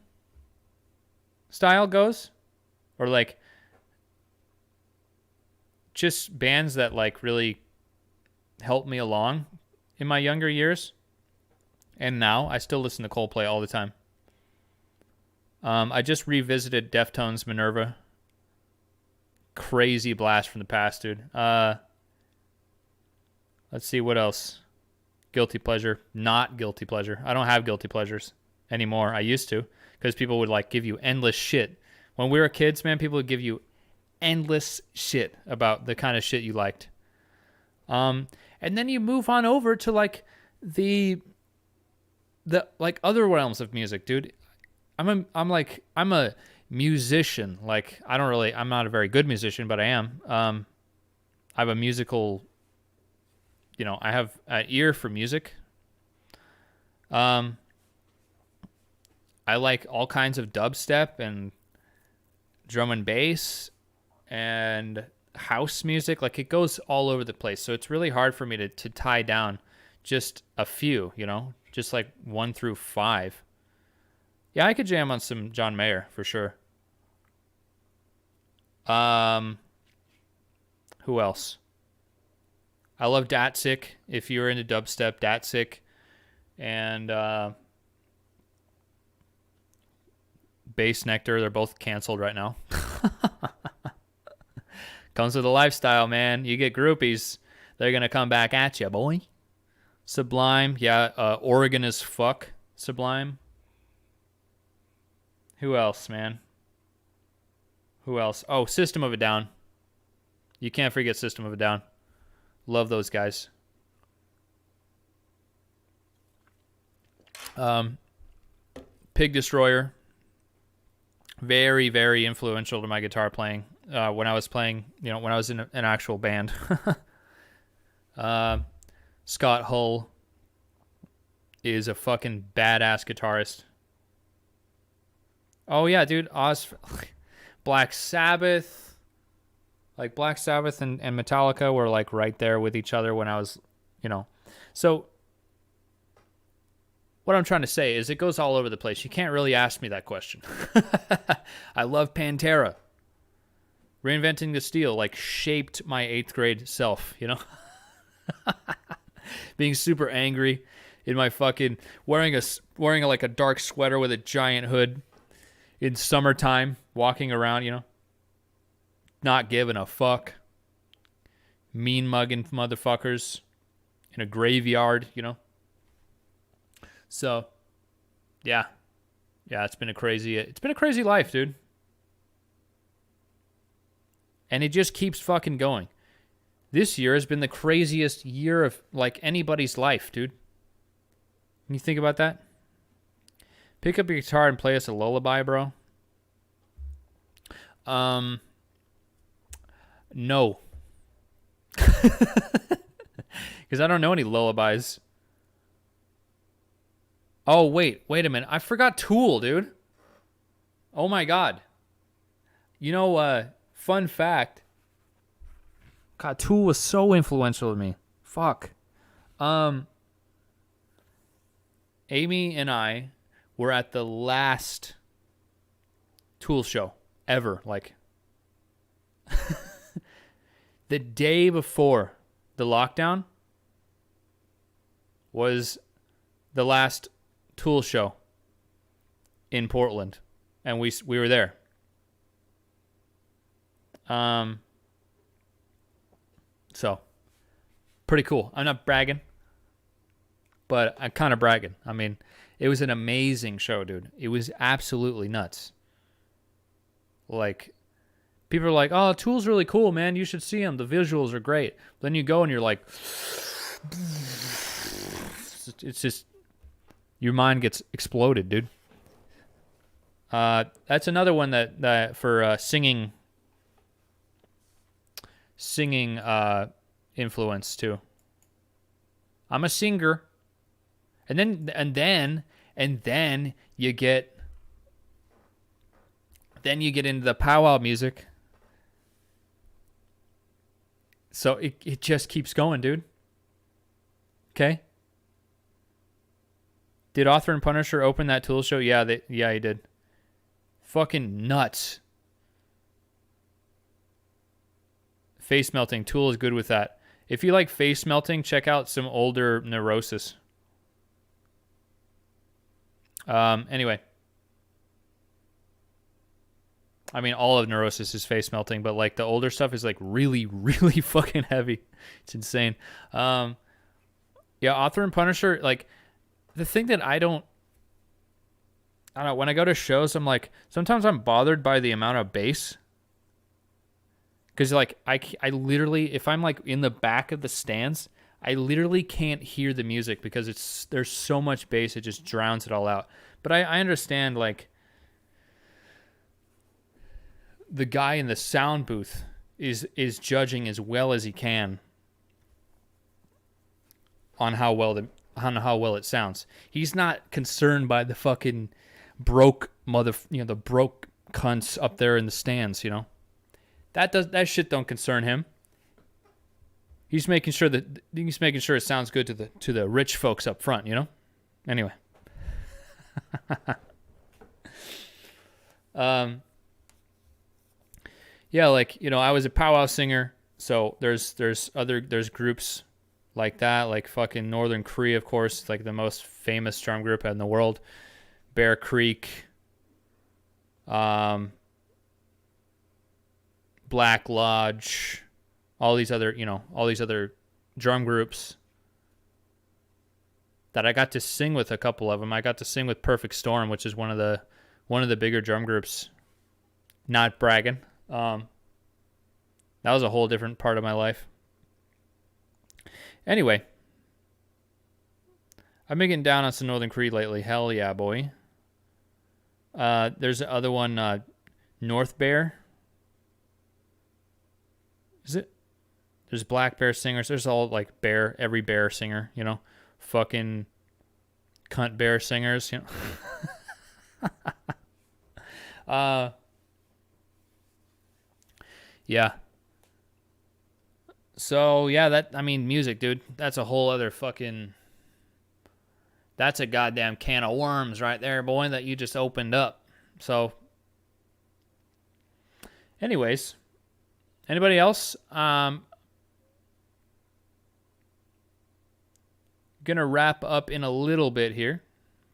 style goes, or like just bands that like really helped me along in my younger years, and now I still listen to Coldplay all the time. I just revisited Deftones Minerva. Crazy blast from the past, dude. Let's see what else. Guilty pleasure. Not guilty pleasure. I don't have guilty pleasures anymore. I used to, because people would like give you endless shit. When we were kids, man, people would give you endless shit about the kind of shit you liked. And then you move on over to like the like other realms of music, dude. I'm a musician. Like I'm not a very good musician, but I am. I have a musical, I have an ear for music. I like all kinds of dubstep and drum and bass and house music. Like it goes all over the place. So it's really hard for me to tie down just a few, just like 1 through 5. Yeah, I could jam on some John Mayer for sure. Who else? I love Datsik. If you're into dubstep, Datsik and Bass Nectar, they're both canceled right now. Comes with a lifestyle, man. You get groupies, they're gonna come back at you, boy. Sublime. Yeah, Oregon as fuck. Sublime. Who else, man? Who else? Oh, System of a Down. You can't forget System of a Down. Love those guys. Pig Destroyer. Very, very influential to my guitar playing when I was playing, when I was in an actual band. Scott Hull is a fucking badass guitarist. Oh, yeah, dude. Black Sabbath. Like, Black Sabbath and Metallica were, like, right there with each other when I was, So, what I'm trying to say is it goes all over the place. You can't really ask me that question. I love Pantera. Reinventing the Steel, like, shaped my 8th grade self, Being super angry in my fucking... Wearing like a dark sweater with a giant hood in summertime, walking around, not giving a fuck. Mean mugging motherfuckers in a graveyard, So, yeah, it's been a crazy life, dude. And it just keeps fucking going. This year has been the craziest year of, like, anybody's life, dude. Can you think about that? Pick up your guitar and play us a lullaby, bro. No. Because I don't know any lullabies. Oh, wait a minute. I forgot Tool, dude. Oh, my God. Fun fact. God, Tool was so influential to me. Fuck. Amy and I were at the last Tool show ever. Like, the day before the lockdown was the last Tool show in Portland, and we were there. So pretty cool. I'm not bragging, but I'm kind of bragging. I mean, it was an amazing show, dude. It was absolutely nuts. Like, people are like, "Oh, Tool's really cool, man. You should see them. The visuals are great." Then you go and you're like, it's just, your mind gets exploded, dude. That's another one that for singing influence too. I'm a singer, and then you get into the powwow music. So it just keeps going, dude. Okay. Did Author and Punisher open that Tool show? Yeah, he did. Fucking nuts. Face melting. Tool is good with that. If you like face melting, check out some older Neurosis. Anyway. I mean, all of Neurosis is face melting, but like the older stuff is like really, really fucking heavy. It's insane. Yeah, Author and Punisher, like, the thing that I don't know, when I go to shows, I'm like, sometimes I'm bothered by the amount of bass. Because, like, I literally, if I'm, like, in the back of the stands, I literally can't hear the music because there's so much bass, it just drowns it all out. But I understand, like, the guy in the sound booth is judging as well as he can on how well it sounds. He's not concerned by the fucking broke the broke cunts up there in the stands, That shit don't concern him. He's making sure it sounds good to the rich folks up front, Anyway. Yeah, like, I was a powwow singer, so there's groups like that, like fucking Northern Cree, of course, like the most famous drum group in the world. Bear Creek, Black Lodge, all these other drum groups. that I got to sing with a couple of them. I got to sing with Perfect Storm, which is one of the bigger drum groups. Not bragging. That was a whole different part of my life. Anyway, I've been getting down on some Northern Creed lately. Hell yeah, boy. There's the other one, North Bear. Is it? There's Black Bear singers. There's all like bear, every bear singer, you know, fucking cunt bear singers, you know. Yeah. So yeah, music, dude. That's a whole other fucking. That's a goddamn can of worms right there, boy, that you just opened up. So, anyways, anybody else? Gonna wrap up in a little bit here,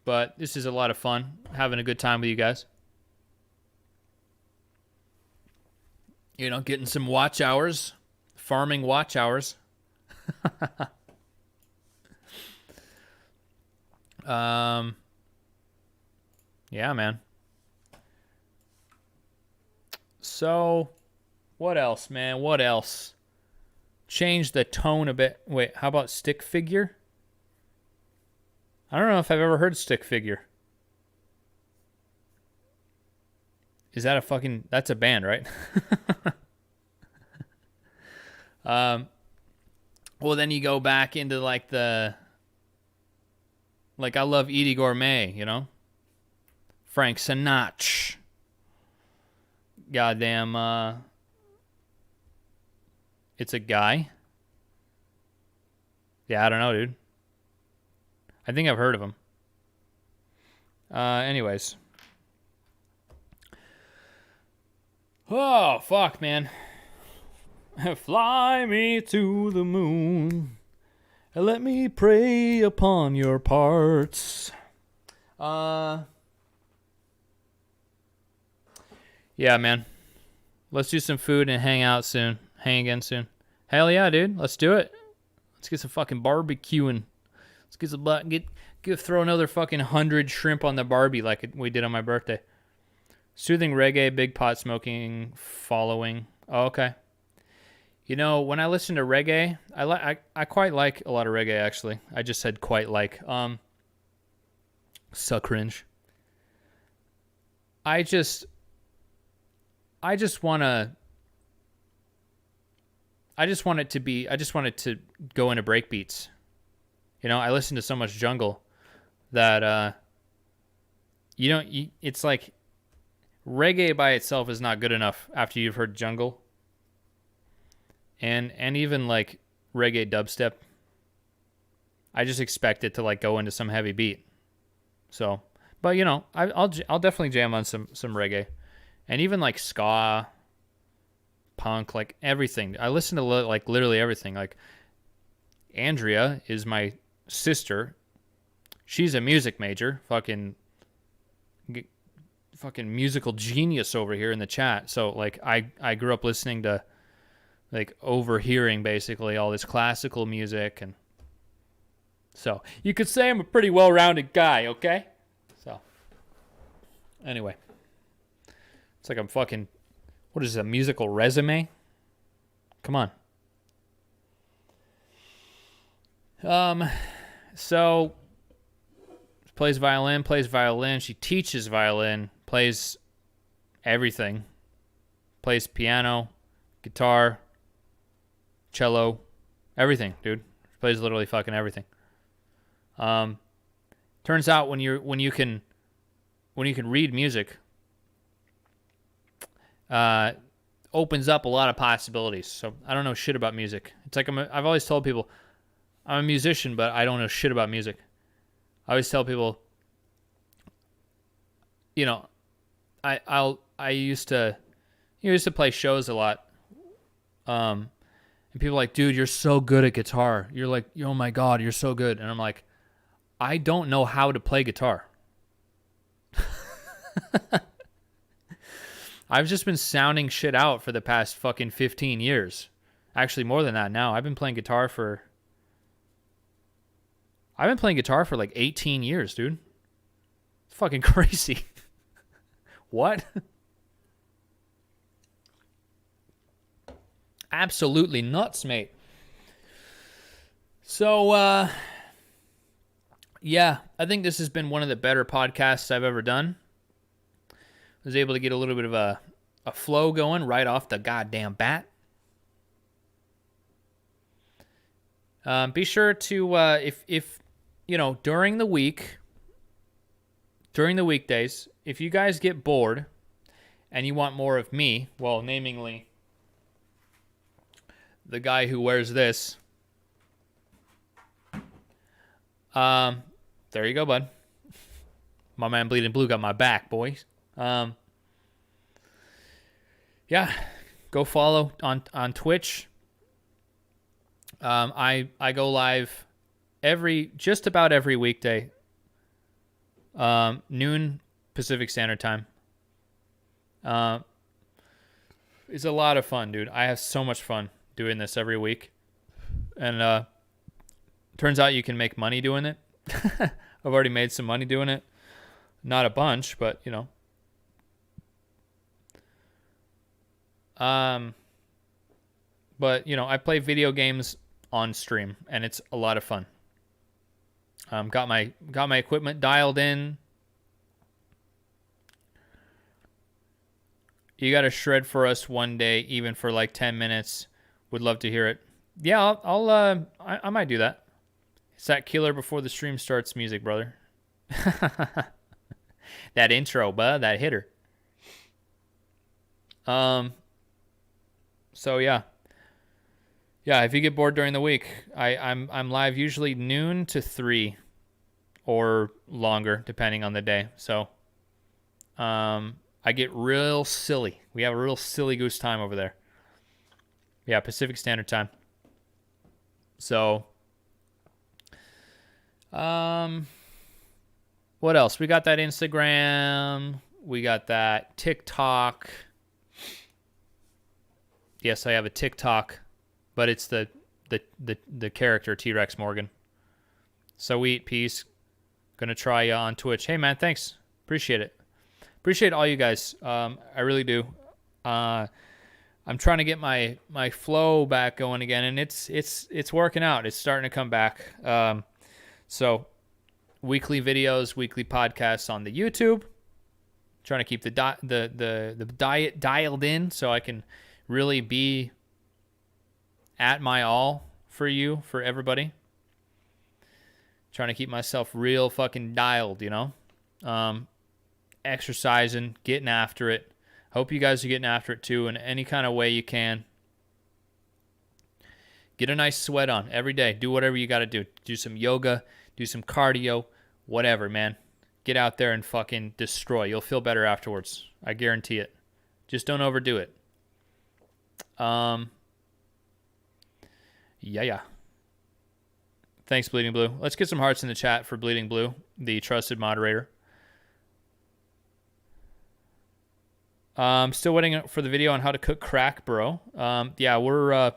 but this is a lot of fun, having a good time with you guys. You know, getting some watch hours, farming watch hours. Yeah, man. So, what else, man? What else? Change the tone a bit. Wait, how about Stick Figure? I don't know if I've ever heard Stick Figure. Is that that's a band, right? Well, then you go back into like I love Edie Gourmet, you know? Frank Sinatra. Goddamn, it's a guy. Yeah, I don't know, dude. I think I've heard of him. Anyways. Oh, fuck, man. Fly me to the moon and let me prey upon your parts. Yeah, man. Let's do some food and hang out soon. Hang again soon. Hell yeah, dude. Let's do it. Let's get some fucking barbecuing. Let's get some throw another fucking 100 shrimp on the Barbie like we did on my birthday. Soothing reggae, big pot smoking, following. Oh, okay. You know, when I listen to reggae, I quite like a lot of reggae, actually. I just said quite like. So cringe. I just want it to go into breakbeats. You know, I listen to so much jungle that it's like reggae by itself is not good enough after you've heard jungle. And even like reggae dubstep, I just expect it to like go into some heavy beat. So, but you know, I'll definitely jam on some reggae, and even like ska, punk, like everything. I listen to like literally everything. Like Andrea is my sister. She's a music major. Fucking musical genius over here in the chat. So like I grew up listening to, like, overhearing basically all this classical music, and so you could say I'm a pretty well-rounded guy, okay? So anyway, it's like I'm fucking, what is this, a musical resume? Come on. So plays violin. She teaches violin, plays everything, plays piano, guitar, cello, everything, dude. Plays literally fucking everything. Turns out when you can read music, opens up a lot of possibilities. So I don't know shit about music. It's like I've always told people I'm a musician, but I don't know shit about music. I always tell people, you know, I used to play shows a lot. And people are like, dude, you're so good at guitar. You're like, oh my God, you're so good. And I'm like, I don't know how to play guitar. I've just been sounding shit out for the past fucking 15 years. Actually, more than that now. I've been playing guitar I've been playing guitar for like 18 years, dude. It's fucking crazy. What? Absolutely nuts, mate. So, yeah, I think this has been one of the better podcasts I've ever done. I was able to get a little bit of a flow going right off the goddamn bat. Be sure to, if you know, during the weekdays, if you guys get bored and you want more of me, well, namely the guy who wears this, there you go, bud. My man Bleeding Blue got my back, boys. Yeah, go follow on Twitch. I go live just about every weekday, noon Pacific Standard Time. It's a lot of fun, dude. I have so much fun doing this every week, and turns out you can make money doing it. I've already made some money doing it, not a bunch, but you know. But you know, I play video games on stream, and it's a lot of fun. Got my equipment dialed in. You got to shred for us one day, even for like 10 minutes. Would love to hear it. Yeah, I might do that. It's that killer before the stream starts music, brother. That intro, bud, that hitter. So yeah. Yeah, if you get bored during the week, I'm live usually noon to 3 or longer, depending on the day. So I get real silly. We have a real silly goose time over there. Yeah, Pacific Standard Time. So what else? We got that Instagram. We got that TikTok. Yes, I have a TikTok, but it's the character T-Rex Morgan. So eat, peace. Gonna try you on Twitch. Hey man, thanks. Appreciate it. Appreciate all you guys. I really do. I'm trying to get my flow back going again, and it's working out. It's starting to come back. So weekly videos, weekly podcasts on the YouTube. Trying to keep the diet dialed in so I can really be at my all for you, for everybody. Trying to keep myself real fucking dialed, you know? Exercising, getting after it. Hope you guys are getting after it too in any kind of way you can. Get a nice sweat on every day. Do whatever you got to do. Do some yoga, do some cardio, whatever, man. Get out there and fucking destroy. You'll feel better afterwards. I guarantee it. Just don't overdo it. Yeah. Thanks, Bleeding Blue. Let's get some hearts in the chat for Bleeding Blue, the trusted moderator. Still waiting for the video on how to cook crack, bro. Yeah, we're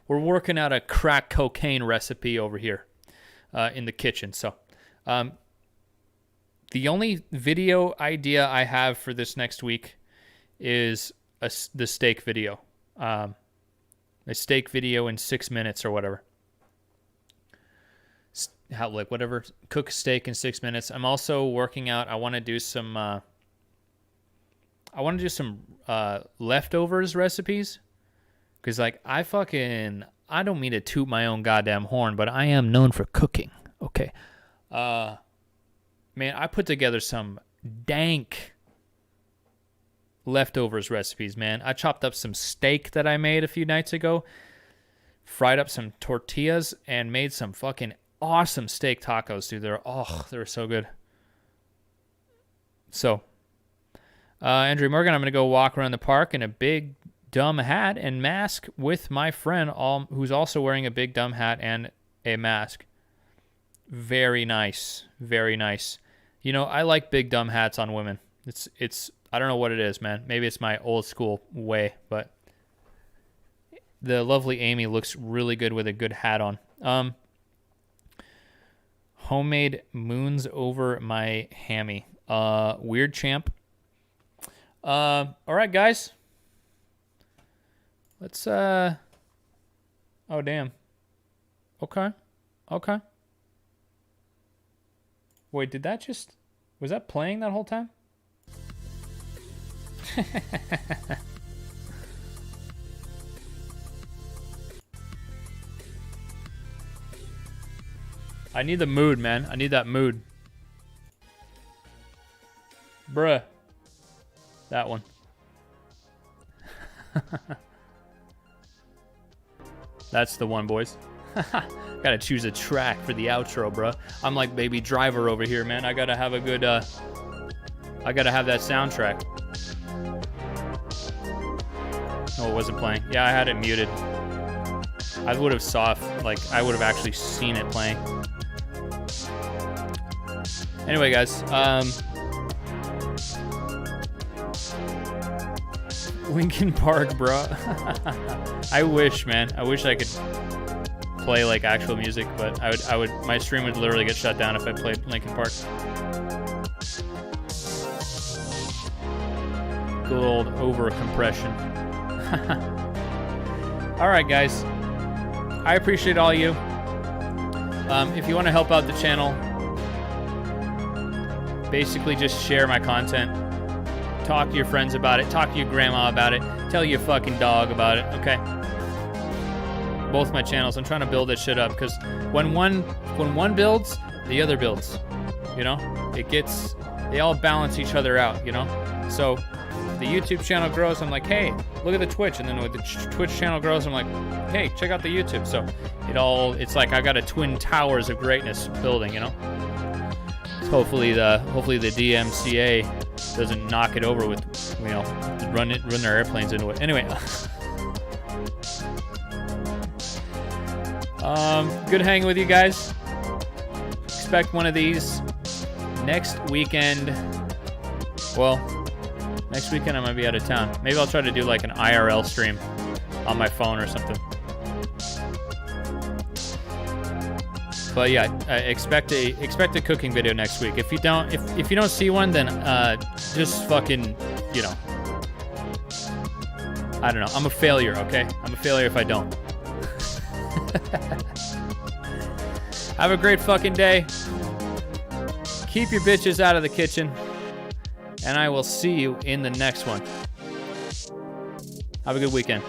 working out a crack cocaine recipe over here in the kitchen. So, the only video idea I have for this next week is the steak video. A steak video in 6 minutes or whatever. Cook a steak in 6 minutes. I'm also working out. I want to do some leftovers recipes, because like I don't mean to toot my own goddamn horn, but I am known for cooking. Okay, man, I put together some dank leftovers recipes, man. I chopped up some steak that I made a few nights ago, fried up some tortillas, and made some fucking awesome steak tacos, dude. They were so good. So, Andrew Morgan, I'm going to go walk around the park in a big dumb hat and mask with my friend, who's also wearing a big dumb hat and a mask. Very nice. Very nice. You know, I like big dumb hats on women. It's I don't know what it is, man. Maybe it's my old school way, but the lovely Amy looks really good with a good hat on. Homemade moons over my hammy. Weird champ. All right, guys. Let's, oh, damn. Okay. Okay. Wait, did that just... Was that playing that whole time? I need the mood, man. I need that mood. Bruh. That one. That's the one, boys. Gotta choose a track for the outro, bro. I'm like Baby Driver over here, man. I gotta have a good, I gotta have that soundtrack. Oh, it wasn't playing. Yeah, I had it muted. I would have I would have actually seen it playing. Anyway, guys, Linkin Park, bro. I wish, man. I wish I could play like actual music, but my stream would literally get shut down if I played Linkin Park. Good old over compression. All right, guys. I appreciate all you. If you want to help out the channel, basically just share my content. Talk to your friends about it. Talk to your grandma about it. Tell your fucking dog about it, okay? Both my channels. I'm trying to build this shit up because when one builds, the other builds. You know? They all balance each other out, you know? So the YouTube channel grows, I'm like, hey, look at the Twitch. And then with the Twitch channel grows, I'm like, hey, check out the YouTube. So it's like I got a twin towers of greatness building, you know? Hopefully the DMCA doesn't knock it over with, you know, run their airplanes into it. Anyway, good hanging with you guys. Expect one of these next weekend. Well, next weekend I might be out of town. Maybe I'll try to do like an IRL stream on my phone or something. But yeah, expect a cooking video next week. If you don't see one, then just fucking, you know, I don't know. I'm a failure, okay? I'm a failure if I don't. Have a great fucking day. Keep your bitches out of the kitchen. And I will see you in the next one. Have a good weekend.